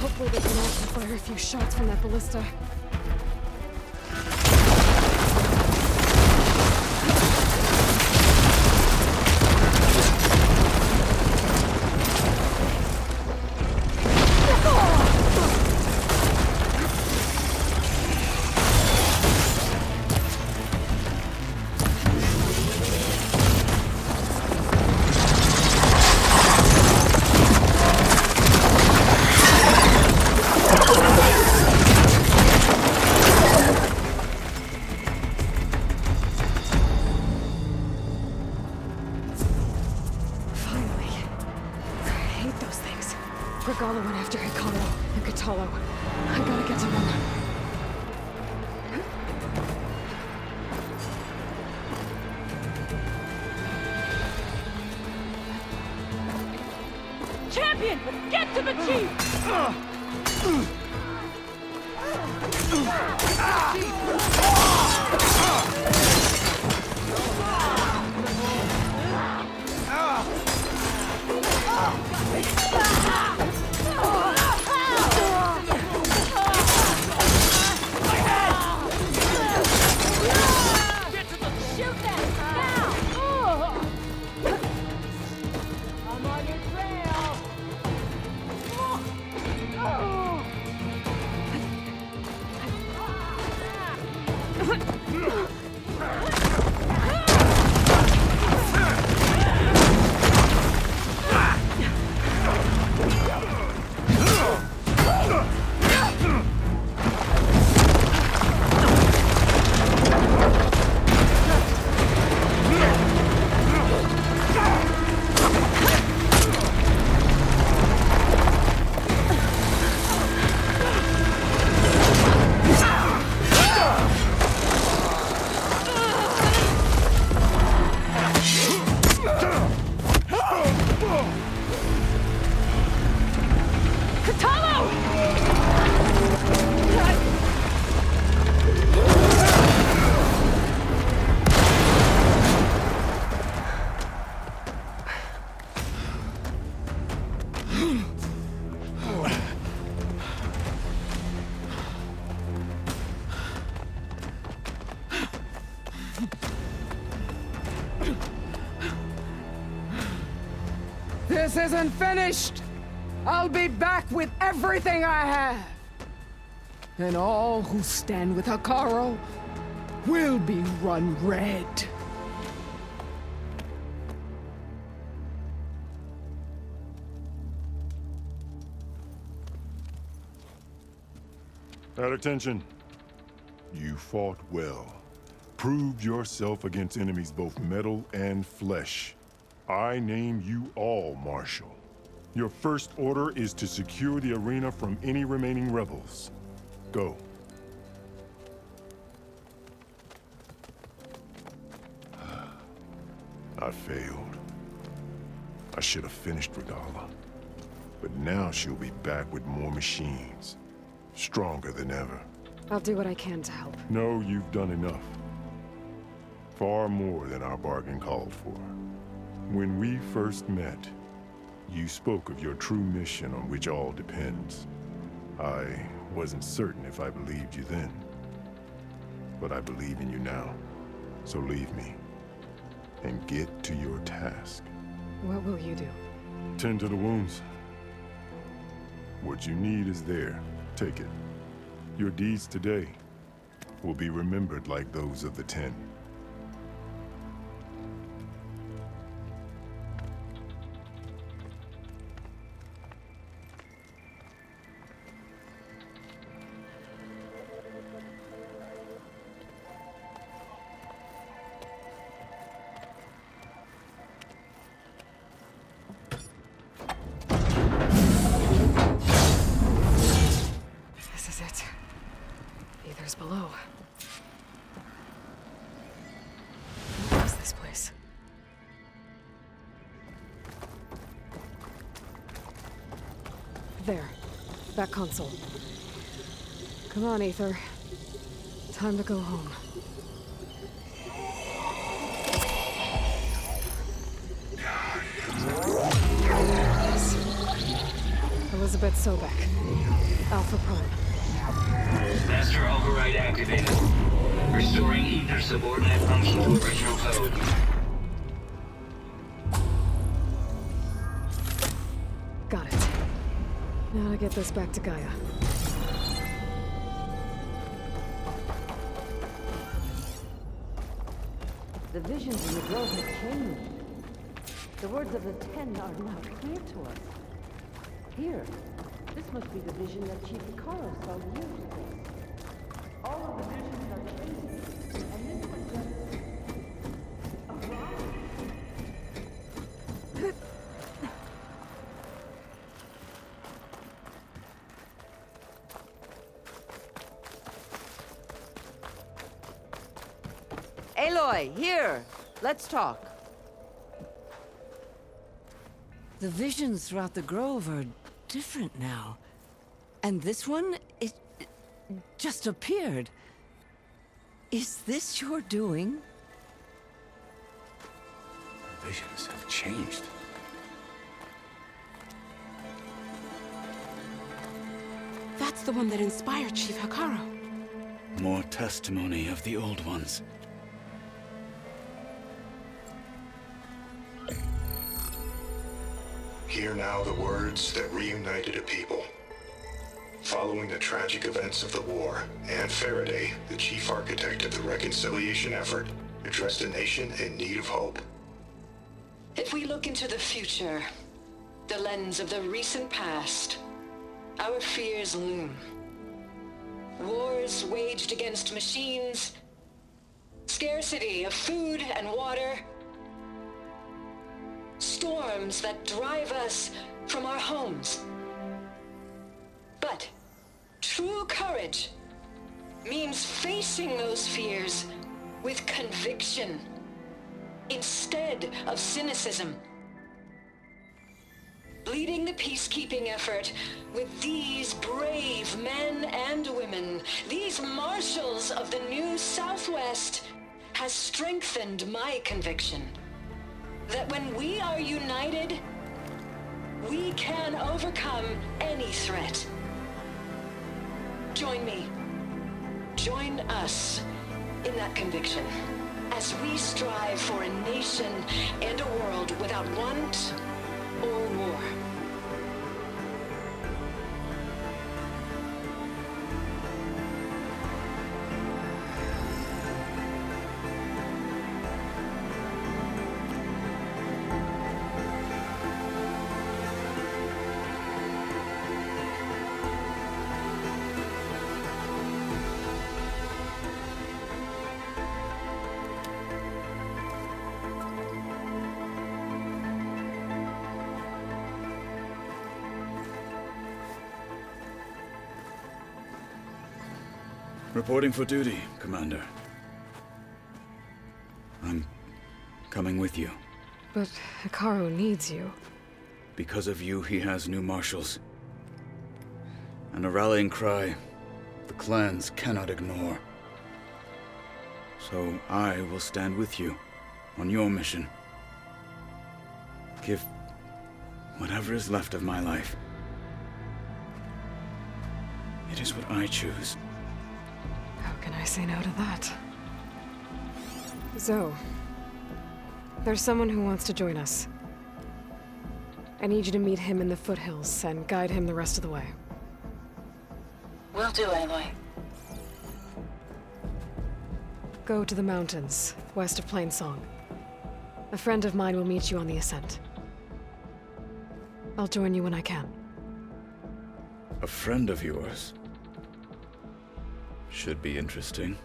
Hopefully they can also fire a few shots from that ballista. Regala went after Hikaru and Katalo. I gotta get to them. Champion! Get to the chief! Shoot them! Now! I'm on your trail! This isn't finished! I'll be back with everything I have! And all who stand with Hikaru will be run red. At attention. You fought well. Proved yourself against enemies both metal and flesh. I name you all Marshal. Your first order is to secure the arena from any remaining rebels. Go. I failed. I should have finished Regala. But now she'll be back with more machines. Stronger than ever. I'll do what I can to help. No, you've done enough. Far more than our bargain called for. When we first met, you spoke of your true mission on which all depends. I wasn't certain if I believed you then. But I believe in you now. So leave me. And get to your task. What will you do? Tend to the wounds. What you need is there. Take it. Your deeds today will be remembered like those of the 10. Below. What is this place? There. That console. Come on, Aether. Time to go home. Yes. Elizabeth Sobek. Alpha Prime. Master override activated. Restoring Ether subordinate function to original code. Got it. Now to get this back to Gaia. The visions in the grove have changed. The words of the 10 are now clear to us. Here, this must be the vision that Chief Hikaru saw years ago. All of the visions are changing, and this was just a rise. Aloy, here! Let's talk. The visions throughout the grove are different now. And this one, it just appeared. Is this your doing? Visions have changed. That's the one that inspired Chief Hikaru. More testimony of the old ones. Hear now the words that reunited a people. Following the tragic events of the war, Anne Faraday, the chief architect of the reconciliation effort, addressed a nation in need of hope. If we look into the future, the lens of the recent past, our fears loom. Wars waged against machines, scarcity of food and water, storms that drive us from our homes. But true courage means facing those fears with conviction instead of cynicism. Leading the peacekeeping effort with these brave men and women, these marshals of the new Southwest, has strengthened my conviction that when we are united, we can overcome any threat. Join me. Join us in that conviction as we strive for a nation and a world without want or war. Reporting for duty, Commander. I'm coming with you. But Hikaru needs you. Because of you, he has new marshals. And a rallying cry the clans cannot ignore. So I will stand with you on your mission. Give whatever is left of my life. It is what I choose. How can I say no to that? Zoe, there's someone who wants to join us. I need you to meet him in the foothills and guide him the rest of the way. Will do, Aloy. Go to the mountains, west of Plainsong. A friend of mine will meet you on the ascent. I'll join you when I can. A friend of yours? Should be interesting.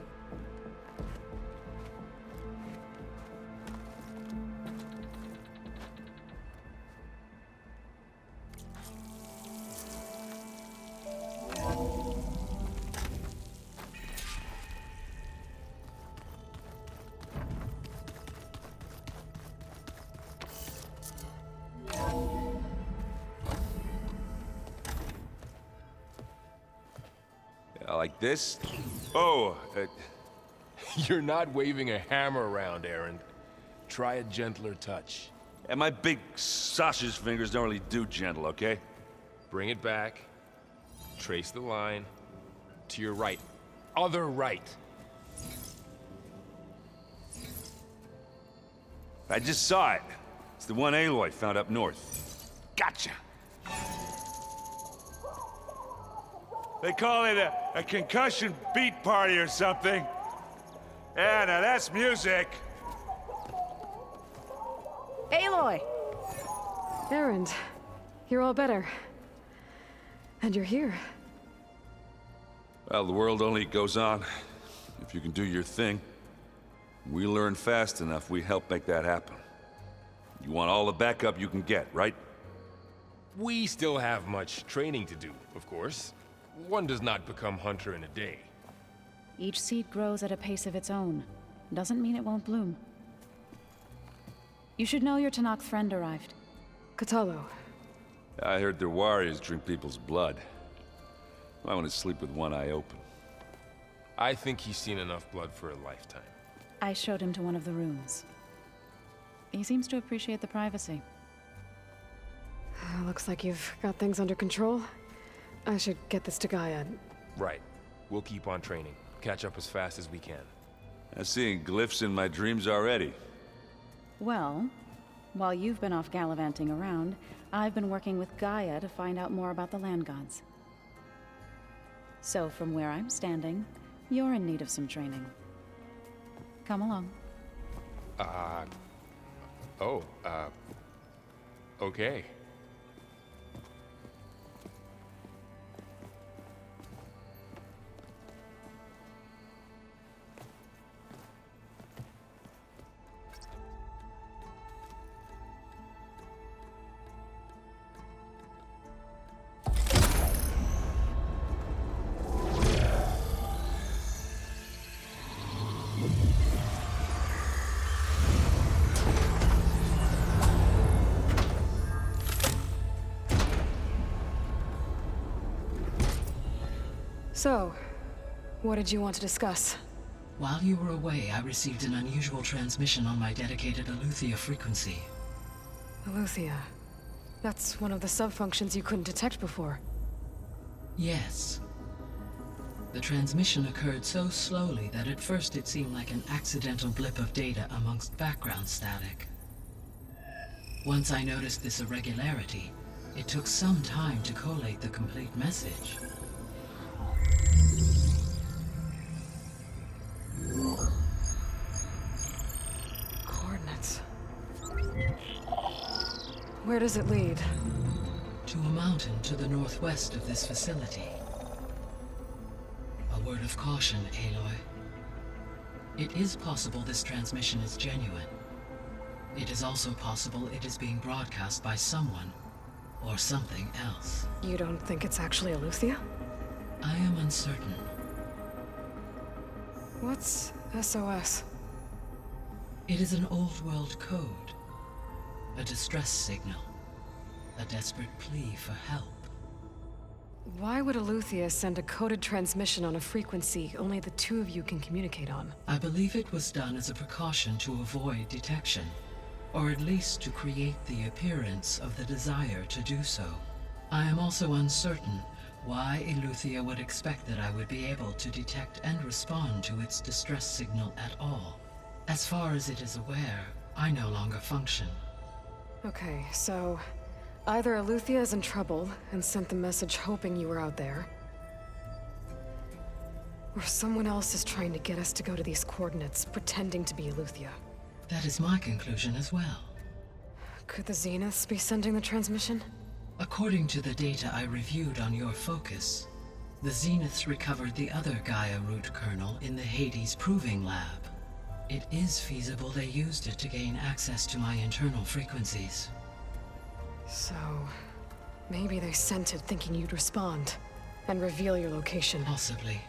Like this? Oh, you're not waving a hammer around, Aaron. Try a gentler touch. And my big sausage fingers don't really do gentle, okay? Bring it back. Trace the line. To your right. Other right. I just saw it. It's the one Aloy found up north. Gotcha! They call it a concussion beat party or something. Yeah, now that's music. Aloy! Erend, you're all better. And you're here. Well, the world only goes on if you can do your thing. We learn fast enough, we help make that happen. You want all the backup you can get, right? We still have much training to do, of course. One does not become hunter in a day. Each seed grows at a pace of its own. doesn't mean it won't bloom. You should know your Tanakh friend arrived. Katalo. I heard their warriors drink people's blood. I want to sleep with one eye open. I think he's seen enough blood for a lifetime. I showed him to one of the rooms. He seems to appreciate the privacy. Looks like you've got things under control. I should get this to Gaia. Right. We'll keep on training. Catch up as fast as we can. I'm seeing glyphs in my dreams already. Well, while you've been off gallivanting around, I've been working with Gaia to find out more about the land gods. So from where I'm standing, you're in need of some training. Come along. Okay. So, what did you want to discuss? While you were away, I received an unusual transmission on my dedicated Aletheia frequency. Aletheia. That's one of the sub-functions you couldn't detect before. Yes. The transmission occurred so slowly that at first it seemed like an accidental blip of data amongst background static. Once I noticed this irregularity, it took some time to collate the complete message. Coordinates. Where does it lead? To a mountain to the northwest of this facility. A word of caution, Aloy. It is possible this transmission is genuine. It is also possible it is being broadcast by someone or something else. You don't think it's actually Aletheia? I am uncertain. What's SOS? It is an old-world code. A distress signal. A desperate plea for help. Why would Aletheia send a coded transmission on a frequency only the two of you can communicate on? I believe it was done as a precaution to avoid detection, or at least to create the appearance of the desire to do so. I am also uncertain why Aletheia would expect that I would be able to detect and respond to its distress signal at all. As far as it is aware, I no longer function. Okay, so either Aletheia is in trouble and sent the message hoping you were out there, or someone else is trying to get us to go to these coordinates, pretending to be Aletheia. That is my conclusion as well. Could the Zeniths be sending the transmission? According to the data I reviewed on your focus, the Zeniths recovered the other Gaia root kernel in the Hades Proving Lab. It is feasible they used it to gain access to my internal frequencies. So, maybe they sent it thinking you'd respond and reveal your location. Possibly.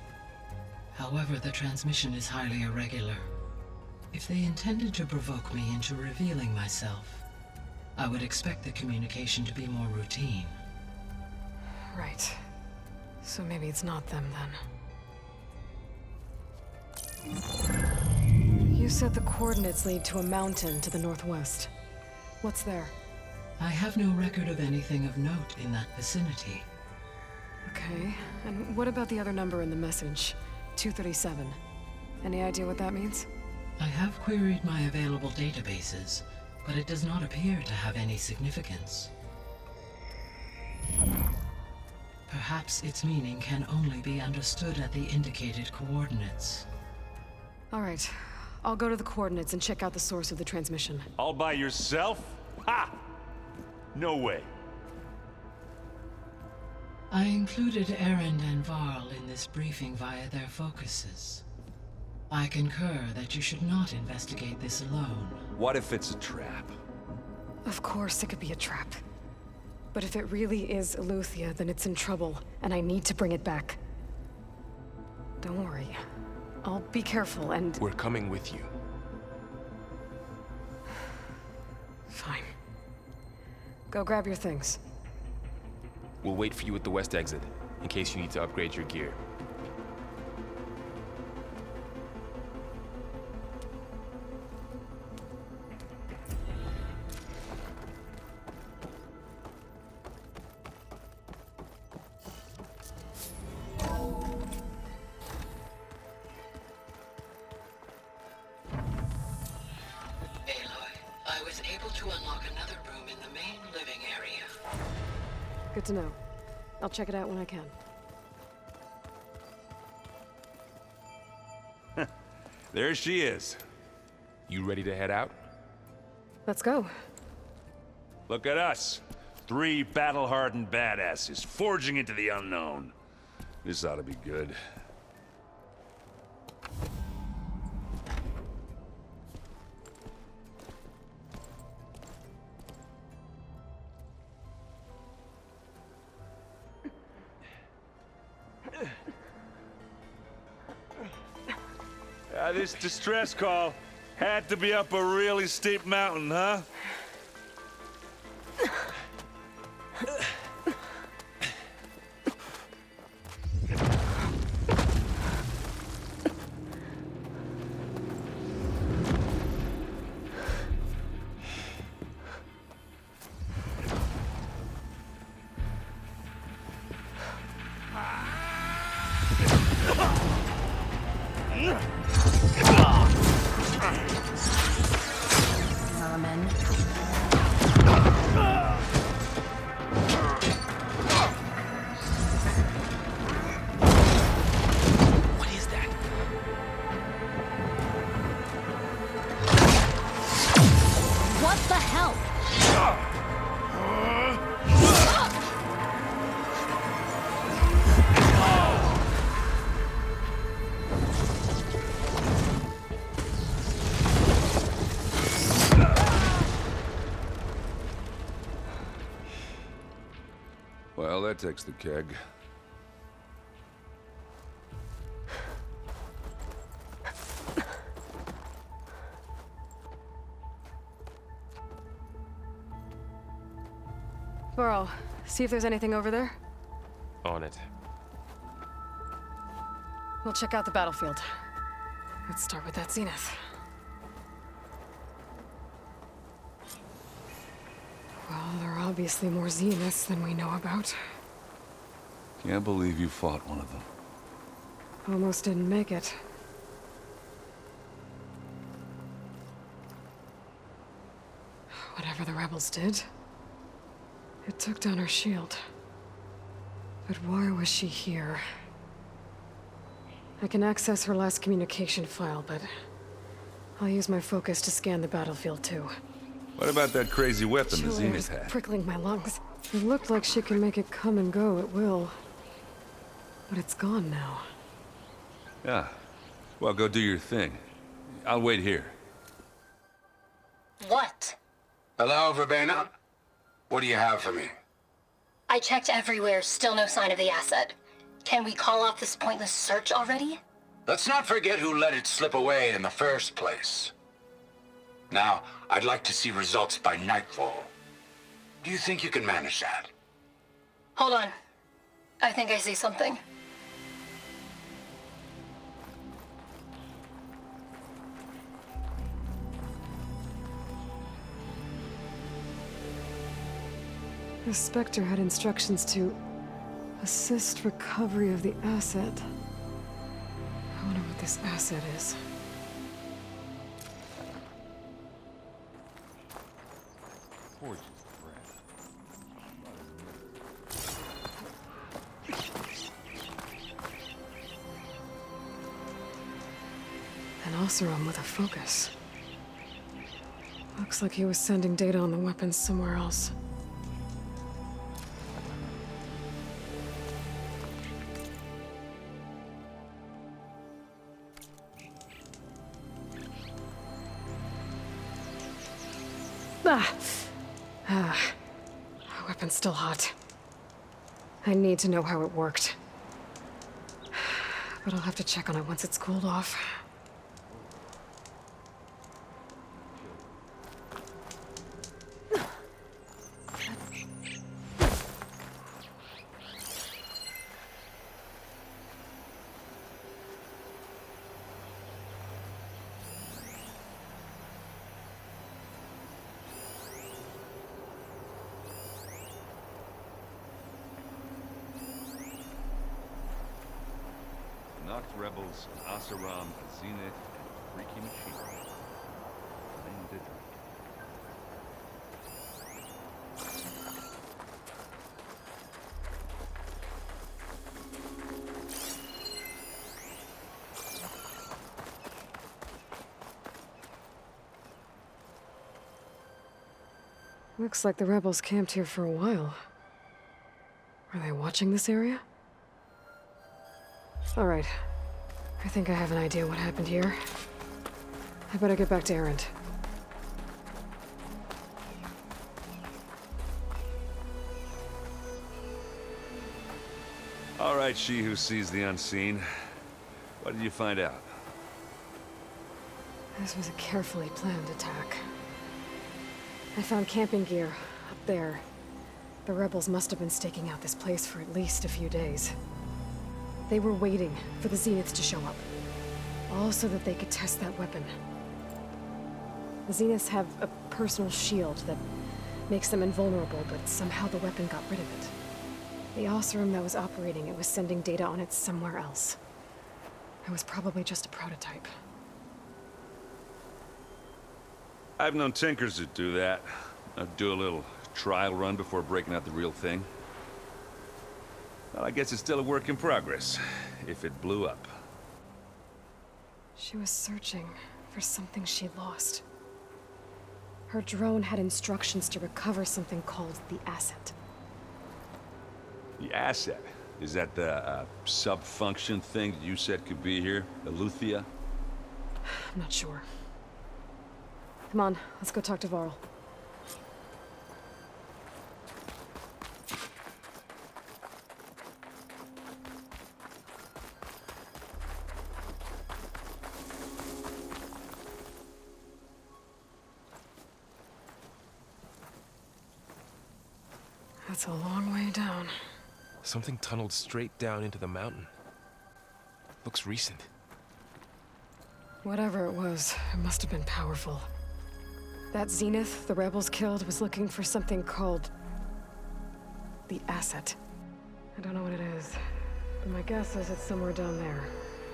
However, the transmission is highly irregular. If they intended to provoke me into revealing myself, I would expect the communication to be more routine. Right. So maybe it's not them, then. You said the coordinates lead to a mountain to the northwest. What's there? I have no record of anything of note in that vicinity. Okay, and what about the other number in the message? 237. Any idea what that means? I have queried my available databases, but it does not appear to have any significance. Perhaps its meaning can only be understood at the indicated coordinates. All right. I'll go to the coordinates and check out the source of the transmission. All by yourself? Ha! No way. I included Erend and Varl in this briefing via their focuses. I concur that you should not investigate this alone. What if it's a trap? Of course it could be a trap. But if it really is Aletheia, then it's in trouble, and I need to bring it back. Don't worry. I'll be careful and... We're coming with you. Fine. Go grab your things. We'll wait for you at the west exit, in case you need to upgrade your gear. I was able to unlock another room in the main living area. Good to know. I'll check it out when I can. There she is. You ready to head out? Let's go. Look at us. 3 battle-hardened badasses forging into the unknown. This ought to be good. This distress call had to be up a really steep mountain, huh? Well, that takes the keg. Burrow, see if there's anything over there. On it. We'll check out the battlefield. Let's start with that zenith. Well, there are obviously more zeniths than we know about. Can't believe you fought one of them. Almost didn't make it. Whatever the rebels did, it took down her shield. But why was she here? I can access her last communication file, but I'll use my focus to scan the battlefield too. What about that crazy weapon the Chill Zenith air's had? prickling my lungs. It looked like she can make it come and go at will. But it's gone now. Yeah. Well, go do your thing. I'll wait here. What? Hello, Verbena? What do you have for me? I checked everywhere, still no sign of the asset. Can we call off this pointless search already? Let's not forget who let it slip away in the first place. Now, I'd like to see results by nightfall. Do you think you can manage that? Hold on. I think I see something. The Spectre had instructions to assist recovery of the asset. I wonder what this asset is. An Oseram with a focus. Looks like he was sending data on the weapons somewhere else. Weapon's still hot. I need to know how it worked. but I'll have to check on it once it's cooled off. Noct rebels, an Asaram, a Zenith, and a freaky machine. Claim to drink. Looks like the rebels camped here for a while. Are they watching this area? Alright. I think I have an idea what happened here. I better get back to Erend. All right, she who sees the unseen. What did you find out? This was a carefully planned attack. I found camping gear up there. The rebels must have been staking out this place for at least a few days. They were waiting for the Zeniths to show up, all so that they could test that weapon. The Zeniths have a personal shield that makes them invulnerable, but somehow the weapon got rid of it. The Oseram that was operating it was sending data on it somewhere else. It was probably just a prototype. I've known tinkers that do that. I'd do a little trial run before breaking out the real thing. Well, I guess it's still a work in progress, if it blew up. She was searching for something she lost. Her drone had instructions to recover something called the asset. The asset? Is that the sub-function thing that you said could be here? Eleuthia? I'm not sure. Come on, let's go talk to Varl. That's a long way down. Something tunneled straight down into the mountain. Looks recent. Whatever it was, it must have been powerful. That Zenith the rebels killed was looking for something called the asset. I don't know what it is, but my guess is it's somewhere down there.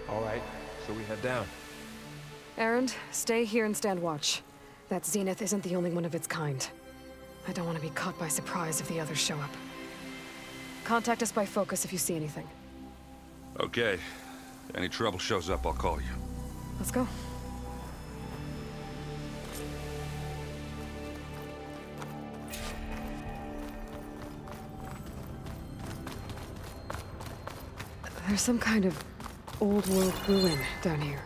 All right, so we head down. Erend, stay here and stand watch. That Zenith isn't the only one of its kind. I don't want to be caught by surprise if the others show up. Contact us by focus if you see anything. Okay. Any trouble shows up, I'll call you. Let's go. There's some kind of old-world ruin down here.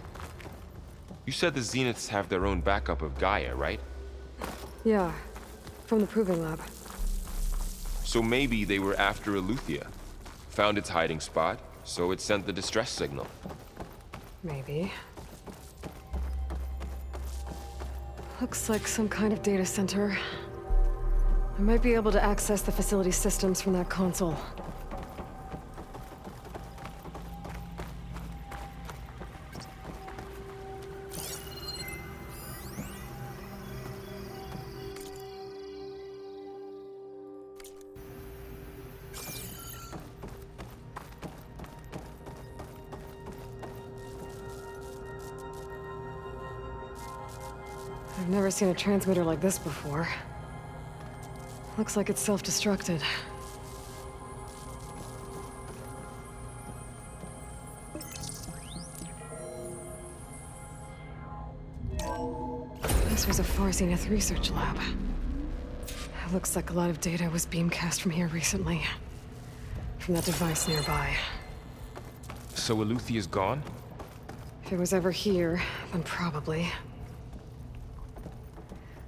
You said the Zeniths have their own backup of Gaia, right? Yeah, from the Proving Lab. So maybe they were after Eleuthia. Found its hiding spot, so it sent the distress signal. Maybe. Looks like some kind of data center. I might be able to access the facility systems from that console. I've never seen a transmitter like this before. Looks like it's self-destructed. This was a Far Zenith research lab. It looks like a lot of data was beamcast from here recently. From that device nearby. So Eleuthia's gone? If it was ever here, then probably.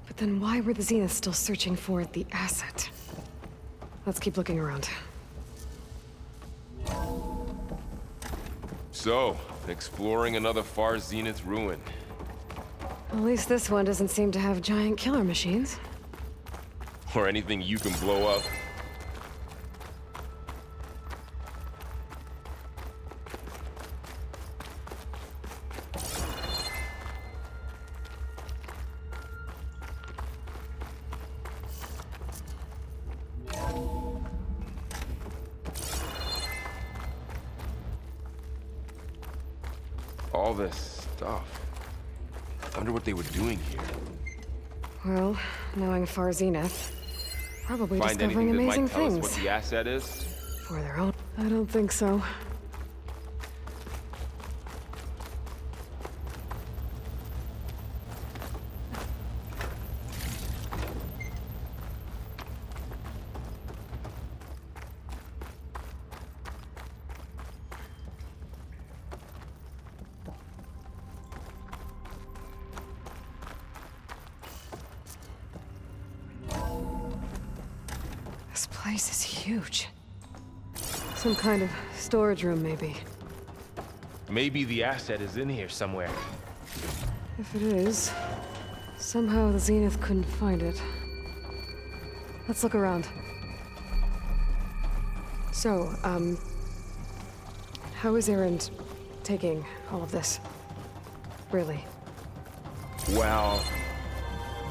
But then why were the Zeniths still searching for the asset? Let's keep looking around. So, exploring another far zenith ruin. At least this one doesn't seem to have giant killer machines. Or anything you can blow up. All this stuff. I wonder what they were doing here. Well, knowing Far Zenith, probably Find discovering anything that amazing might tell us things. what the asset is? For their own. I don't think so. This place is huge. Some kind of storage room, maybe. Maybe the asset is in here somewhere. If it is, somehow the Zenith couldn't find it. Let's look around. So, how is Erend taking all of this? Really? Well,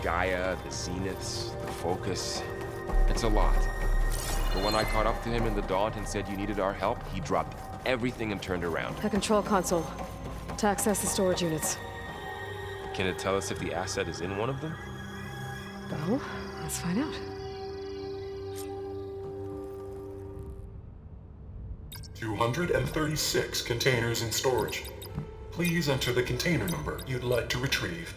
Gaia, the Zeniths, the Focus. It's a lot. But when I caught up to him in the Daunt and said you needed our help, he dropped everything and turned around. A control console. To access the storage units. Can it tell us if the asset is in one of them? Well, let's find out. "236 containers in storage. Please enter the container number you'd like to retrieve."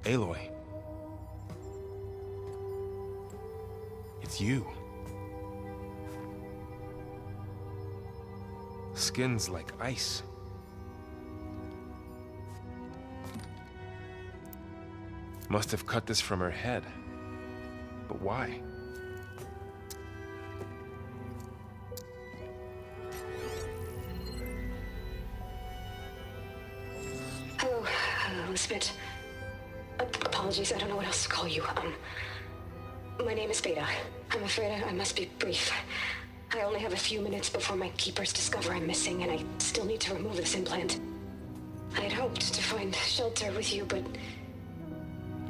Aloy. It's you. Skin's like ice. Must have cut this from her head. But why? Hello, Elizabeth. Apologies, I don't know what else to call you. My name is Beta. I'm afraid I must be brief. I only have a few minutes before my keepers discover I'm missing, and I still need to remove this implant. I had hoped to find shelter with you, but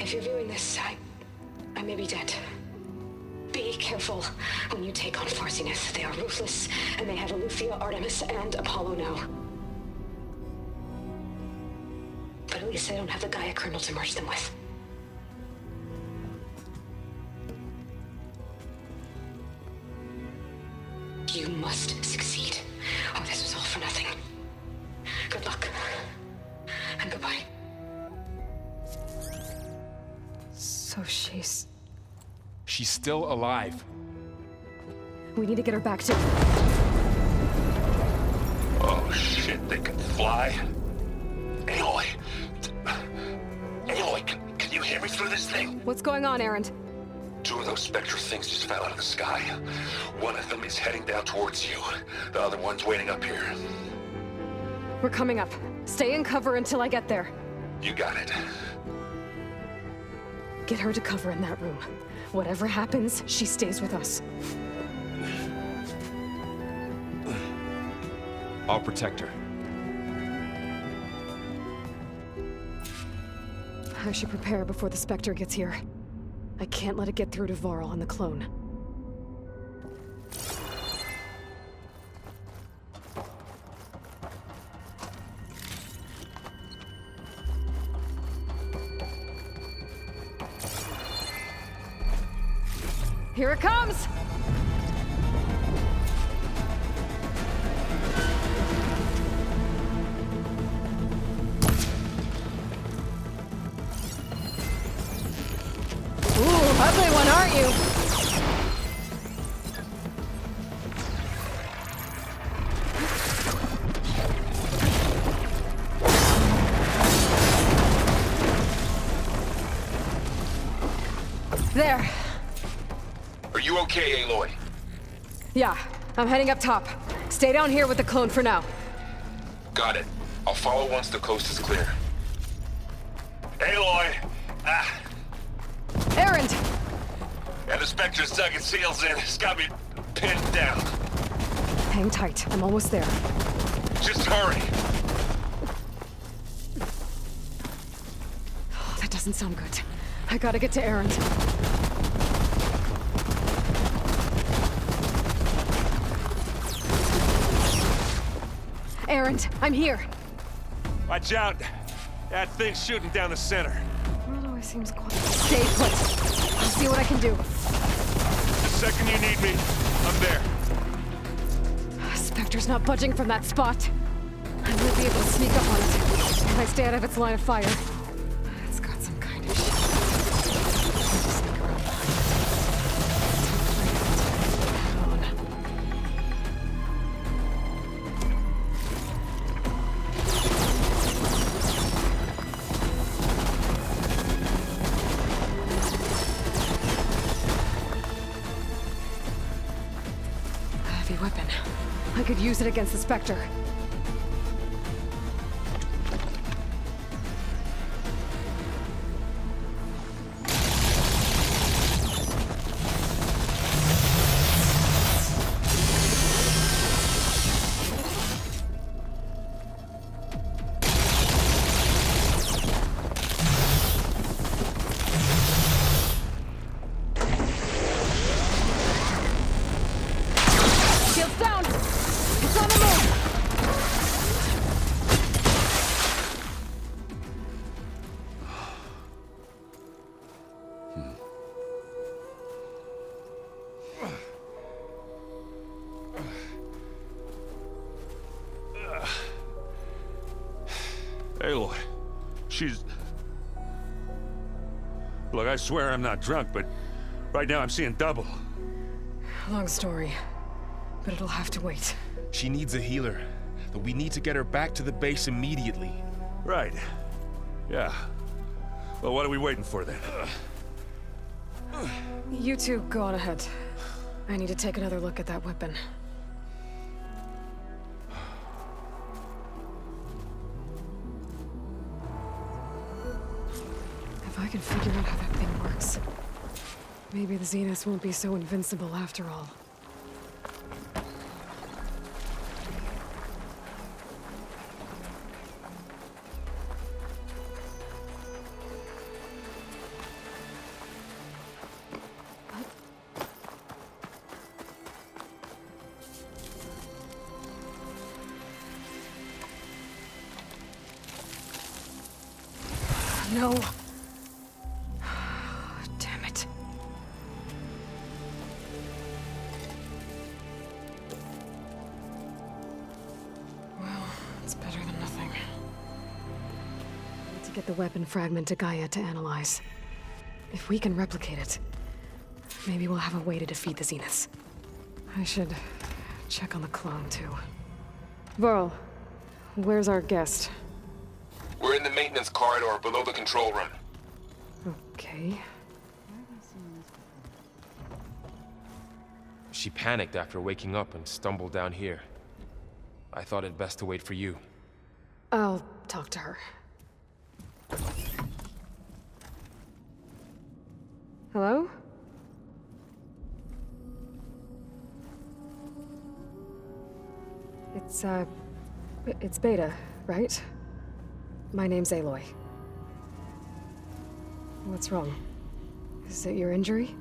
if you're viewing this, I may be dead. Be careful when you take on Far Zenith. They are ruthless, and they have Eleuthia, Artemis, and Apollo now. But at least they don't have the Gaia kernel to merge them with. You must succeed, or this was all for nothing. Good luck. And goodbye. So she's still alive. We need to get her back to... Oh shit, they can fly? Aloy! Aloy, can you hear me through this thing? What's going on, Erend? Two of those spectral things just fell out of the sky. One of them is heading down towards you. The other one's waiting up here. We're coming up. Stay in cover until I get there. You got it. Get her to cover in that room. Whatever happens, she stays with us. I'll protect her. I should prepare before the Spectre gets here. I can't let it get through to Varl and the clone. Here it comes! Ooh, ugly one, aren't you? There. Are you okay, Aloy? Yeah, I'm heading up top. Stay down here with the clone for now. Got it. I'll follow once the coast is clear. Aloy! Erend! Yeah, the Spectre's dug its heels in. It's got me pinned down. Hang tight. I'm almost there. Just hurry. Oh, that doesn't sound good. I gotta get to Erend. Erend, I'm here. Watch out. That thing's shooting down the center. The world always seems quiet. Stay put. I'll see what I can do. The second you need me, I'm there. Spectre's not budging from that spot. I might be able to sneak up on it if I stay out of its line of fire. It's got some kind of shit. Sneak around behind it. Heavy weapon. I could use it against the Spectre. Shields down! It's on the move! Aloy, she's... Look, I swear I'm not drunk, but right now I'm seeing double. Long story, but it'll have to wait. She needs a healer, but we need to get her back to the base immediately. Right. Yeah. Well, what are we waiting for then? You two go on ahead. I need to take another look at that weapon. If I can figure out how that thing works, maybe the Zeniths won't be so invincible after all. No. Damn it. Well, it's better than nothing. I need to get the weapon fragment to Gaia to analyze. If we can replicate it, maybe we'll have a way to defeat the Zeniths. I should check on the clone, too. Varl, where's our guest? We're in the maintenance corridor below the control room. Okay. She panicked after waking up and stumbled down here. I thought it best to wait for you. I'll talk to her. Hello? It's Beta, right? My name's Aloy. What's wrong? Is it your injury?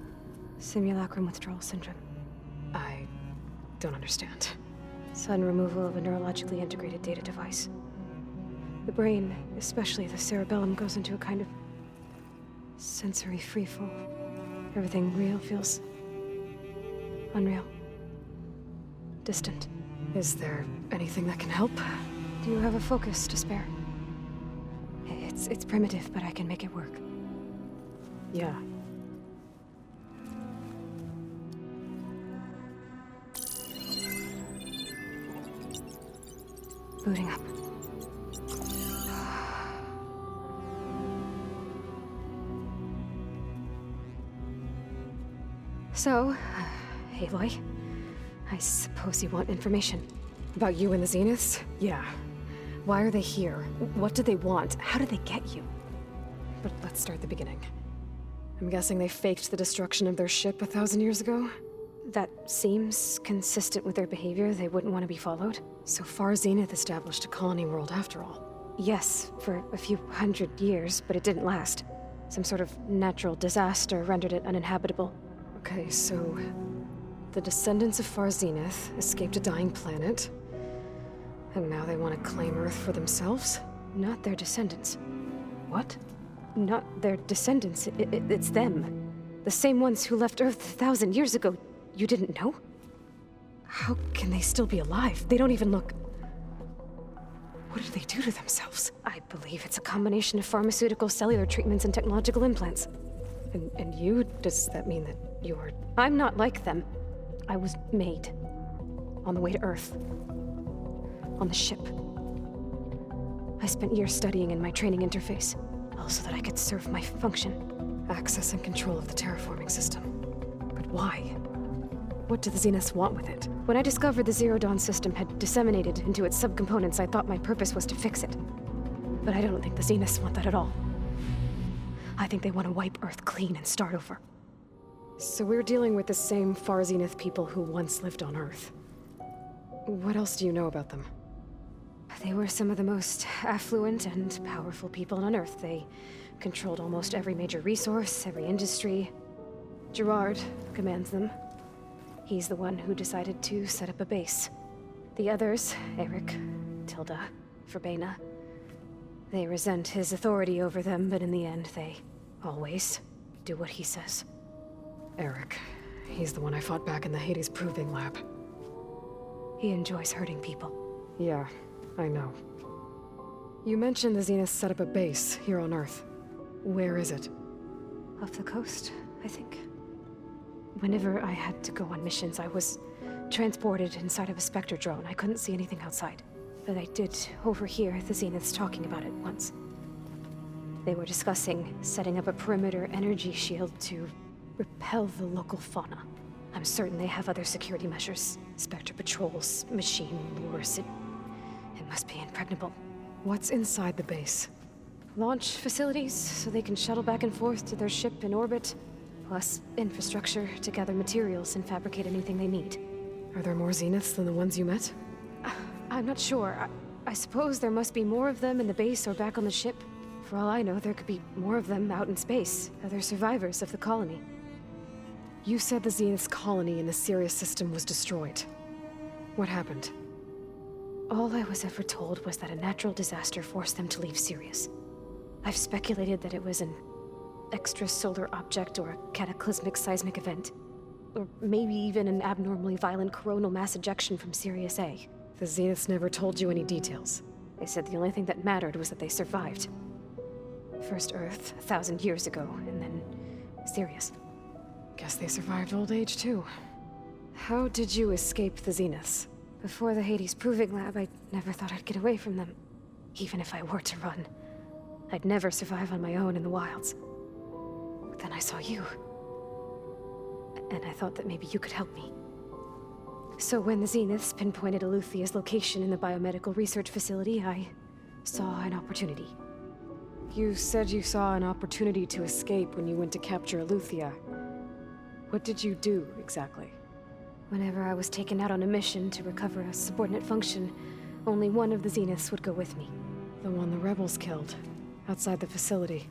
Simulacrum withdrawal syndrome. I don't understand. Sudden removal of a neurologically integrated data device. The brain, especially the cerebellum, goes into a kind of sensory freefall. Everything real feels Unreal. Distant. Is there anything that can help? Do you have a focus to spare? It's primitive, but I can make it work. Yeah. Booting up. So, Aloy, I suppose you want information. About you and the Zeniths? Yeah. Why are they here? What do they want? How did they get you? But let's start at the beginning. I'm guessing they faked the destruction of their ship 1,000 years ago? That seems consistent with their behavior. They wouldn't want to be followed. So far, Zenith established a colony world after all. Yes, for a few hundred years, but it didn't last. Some sort of natural disaster rendered it uninhabitable. Okay, so the descendants of Far Zenith escaped a dying planet, and now they want to claim Earth for themselves? Not their descendants. What? Not their descendants. It's them. The same ones who left Earth 1,000 years ago. You didn't know? How can they still be alive? They don't even look... What did they do to themselves? I believe it's a combination of pharmaceutical, cellular treatments, and technological implants. And you? Does that mean that you're... I'm not like them. I was made. On the way to Earth. On the ship. I spent years studying in my training interface, all so that I could serve my function. Access and control of the terraforming system. But why? What do the Zeniths want with it? When I discovered the Zero Dawn system had disseminated into its subcomponents, I thought my purpose was to fix it. But I don't think the Zeniths want that at all. I think they want to wipe Earth clean and start over. So we're dealing with the same Far Zenith people who once lived on Earth. What else do you know about them? They were some of the most affluent and powerful people on Earth. They controlled almost every major resource, every industry. Gerard commands them. He's the one who decided to set up a base. The others, Eric, Tilda, Verbena, they resent his authority over them, but in the end, they always do what he says. Eric. He's the one I fought back in the Hades Proving Lab. He enjoys hurting people. Yeah, I know. You mentioned the Zeniths set up a base here on Earth. Where is it? Off the coast, I think. Whenever I had to go on missions, I was transported inside of a Spectre drone. I couldn't see anything outside. But I did overhear the Zeniths talking about it once. They were discussing setting up a perimeter energy shield to repel the local fauna. I'm certain they have other security measures. Spectre patrols, machine lures. It must be impregnable. What's inside the base? Launch facilities, so they can shuttle back and forth to their ship in orbit. Plus infrastructure to gather materials and fabricate anything they need. Are there more Zeniths than the ones you met? I'm not sure. I suppose there must be more of them in the base or back on the ship. For all I know, there could be more of them out in space. Other survivors of the colony. You said the Zenith's colony in the Sirius system was destroyed. What happened? All I was ever told was that a natural disaster forced them to leave Sirius. I've speculated that it was an extrasolar object or a cataclysmic seismic event. Or maybe even an abnormally violent coronal mass ejection from Sirius A. The Zeniths never told you any details. They said the only thing that mattered was that they survived. First Earth, 1,000 years ago, and then Sirius. Guess they survived old age, too. How did you escape the Zeniths? Before the Hades Proving Lab, I never thought I'd get away from them. Even if I were to run. I'd never survive on my own in the wilds. But then I saw you. And I thought that maybe you could help me. So when the Zeniths pinpointed Eluthia's location in the biomedical research facility, I saw an opportunity. You said you saw an opportunity to escape when you went to capture Eluthia. What did you do, exactly? Whenever I was taken out on a mission to recover a subordinate function, only one of the Zeniths would go with me. The one the rebels killed, outside the facility.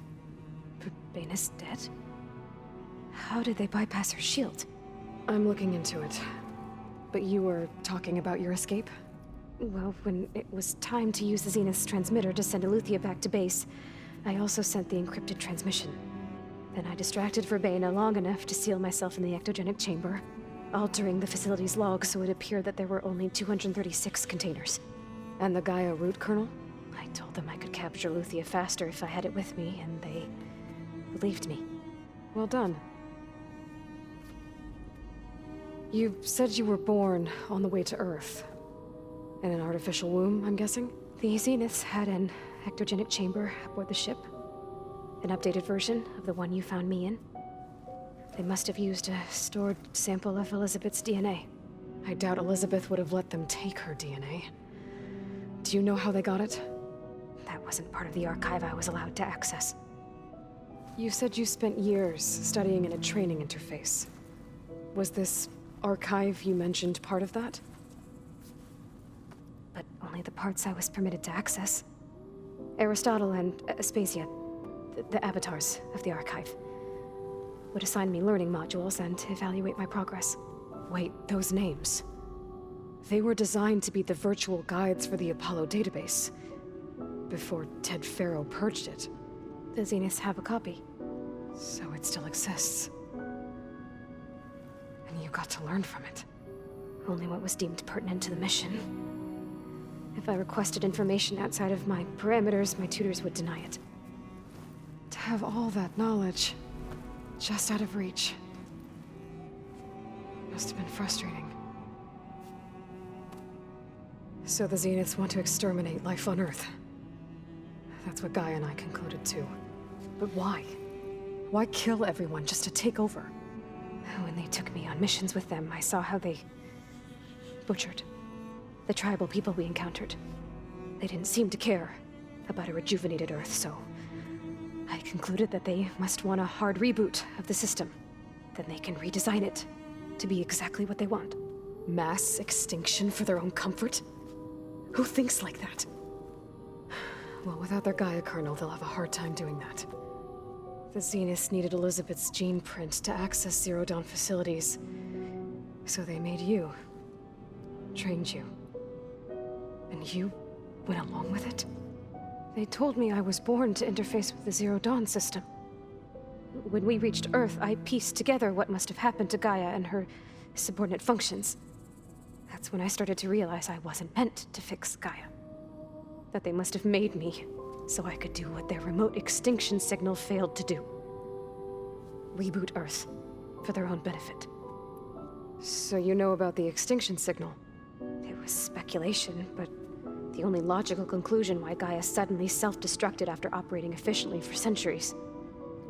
Verbena's dead? How did they bypass her shield? I'm looking into it. But you were talking about your escape? Well, when it was time to use the Zenith's transmitter to send Eluthia back to base, I also sent the encrypted transmission. Then I distracted Verbena long enough to seal myself in the ectogenic chamber, altering the facility's logs so it appeared that there were only 236 containers. And the Gaia root kernel? I told them I could capture Luthia faster if I had it with me, and they believed me. Well done. You said you were born on the way to Earth. In an artificial womb, I'm guessing? The Zeniths had an ectogenic chamber aboard the ship. An updated version of the one you found me in. They must have used a stored sample of Elizabeth's DNA. I doubt Elizabeth would have let them take her DNA. Do you know how they got it? That wasn't part of the archive I was allowed to access. You said you spent years studying in a training interface. Was this archive you mentioned part of that? But only the parts I was permitted to access. Aristotle and Aspasia, the avatars of the archive, would assign me learning modules and evaluate my progress. Wait, those names. They were designed to be the virtual guides for the Apollo database, before Ted Faro purged it. The Zeniths have a copy. So it still exists. And you got to learn from it. Only what was deemed pertinent to the mission. If I requested information outside of my parameters, my tutors would deny it. To have all that knowledge, just out of reach, must have been frustrating. So the Zeniths want to exterminate life on Earth. That's what Gaia and I concluded too. But why? Why kill everyone just to take over? When they took me on missions with them, I saw how they butchered the tribal people we encountered. They didn't seem to care about a rejuvenated Earth, so I concluded that they must want a hard reboot of the system. Then they can redesign it to be exactly what they want. Mass extinction for their own comfort? Who thinks like that? Well, without their Gaia kernel, they'll have a hard time doing that. The Zeniths needed Elizabeth's gene print to access Zero Dawn facilities. So they made you. Trained you. And you went along with it? They told me I was born to interface with the Zero Dawn system. When we reached Earth, I pieced together what must have happened to Gaia and her subordinate functions. That's when I started to realize I wasn't meant to fix Gaia. That they must have made me so I could do what their remote extinction signal failed to do. Reboot Earth for their own benefit. So you know about the extinction signal? It was speculation, but the only logical conclusion why Gaia suddenly self-destructed after operating efficiently for centuries.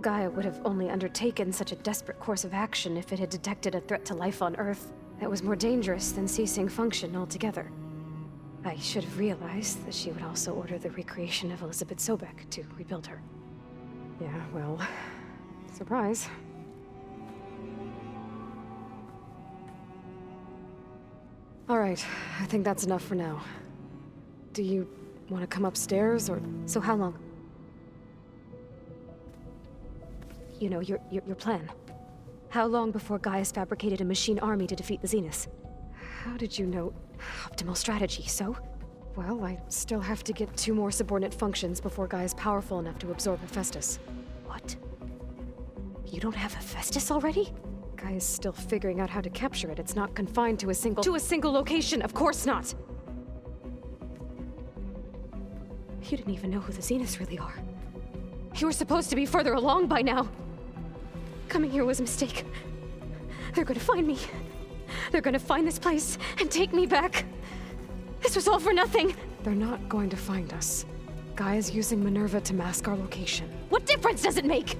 Gaia would have only undertaken such a desperate course of action if it had detected a threat to life on Earth that was more dangerous than ceasing function altogether. I should have realized that she would also order the recreation of Elizabeth Sobek to rebuild her. Yeah, well, surprise. All right, I think that's enough for now. Do you want to come upstairs, or... So how long? You know, your plan. How long before Gaia's fabricated a machine army to defeat the Zeniths? How did you know? Optimal strategy, so? Well, I still have to get 2 more subordinate functions before Gaia's powerful enough to absorb Hephaestus. What? You don't have Hephaestus already? Gaia's still figuring out how to capture it. It's not confined to a single... To a single location! Of course not! You didn't even know who the Zeniths really are. You were supposed to be further along by now! Coming here was a mistake. They're gonna find me. They're gonna find this place and take me back. This was all for nothing. They're not going to find us. Gaia's using Minerva to mask our location. What difference does it make?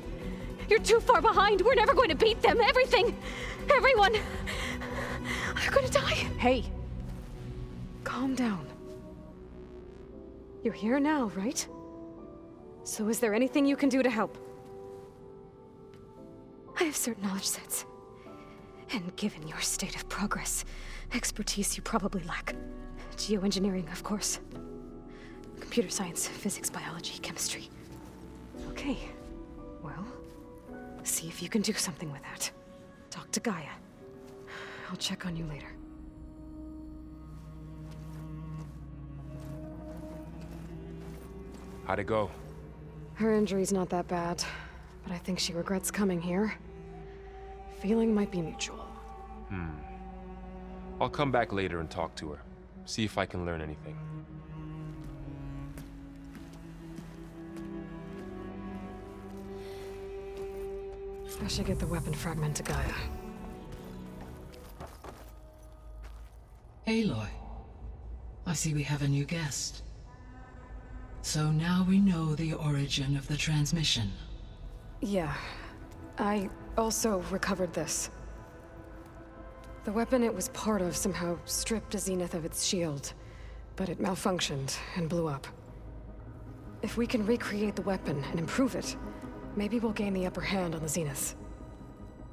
You're too far behind. We're never going to beat them. Everything. Everyone. They're gonna die. Hey. Calm down. You're here now, right? So is there anything you can do to help? I have certain knowledge sets. And given your state of progress, expertise you probably lack. Geoengineering, of course. Computer science, physics, biology, chemistry. Okay. Well, see if you can do something with that. Talk to Gaia. I'll check on you later. How'd it go? Her injury's not that bad, but I think she regrets coming here. Feeling might be mutual. I'll come back later and talk to her. See if I can learn anything. I should get the weapon fragment to Gaia. Aloy, I see we have a new guest. So now we know the origin of the transmission. Yeah. I also recovered this. The weapon it was part of somehow stripped a Zenith of its shield, but it malfunctioned and blew up. If we can recreate the weapon and improve it, maybe we'll gain the upper hand on the Zeniths.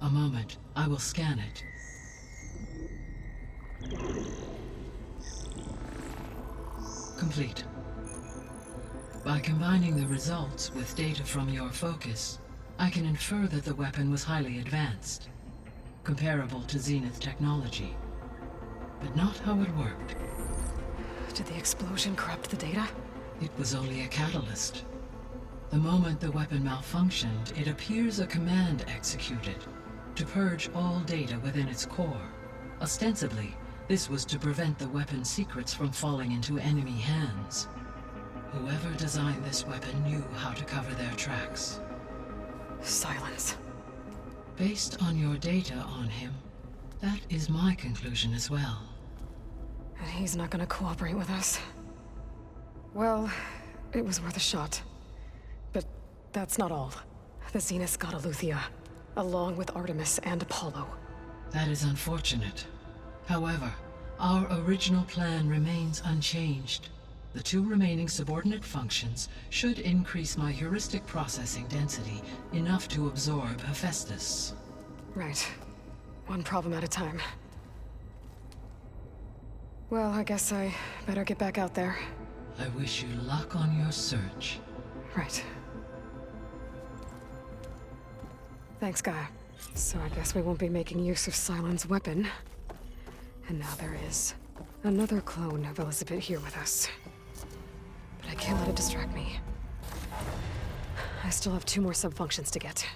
A moment. I will scan it. Complete. By combining the results with data from your focus, I can infer that the weapon was highly advanced, comparable to Zenith technology, but not how it worked. Did the explosion corrupt the data? It was only a catalyst. The moment the weapon malfunctioned, it appears a command executed to purge all data within its core. Ostensibly, this was to prevent the weapon's secrets from falling into enemy hands. Whoever designed this weapon knew how to cover their tracks. Silence. Based on your data on him, that is my conclusion as well. And he's not gonna cooperate with us. Well, it was worth a shot. But that's not all. The Zeniths got Eleuthia, along with Artemis and Apollo. That is unfortunate. However, our original plan remains unchanged. The 2 remaining subordinate functions should increase my heuristic processing density enough to absorb Hephaestus. Right. One problem at a time. Well, I guess I better get back out there. I wish you luck on your search. Right. Thanks, Gaia. So I guess we won't be making use of Sylens' weapon. And now there is another clone of Elizabeth here with us. But I can't let it distract me. I still have 2 more sub-functions to get.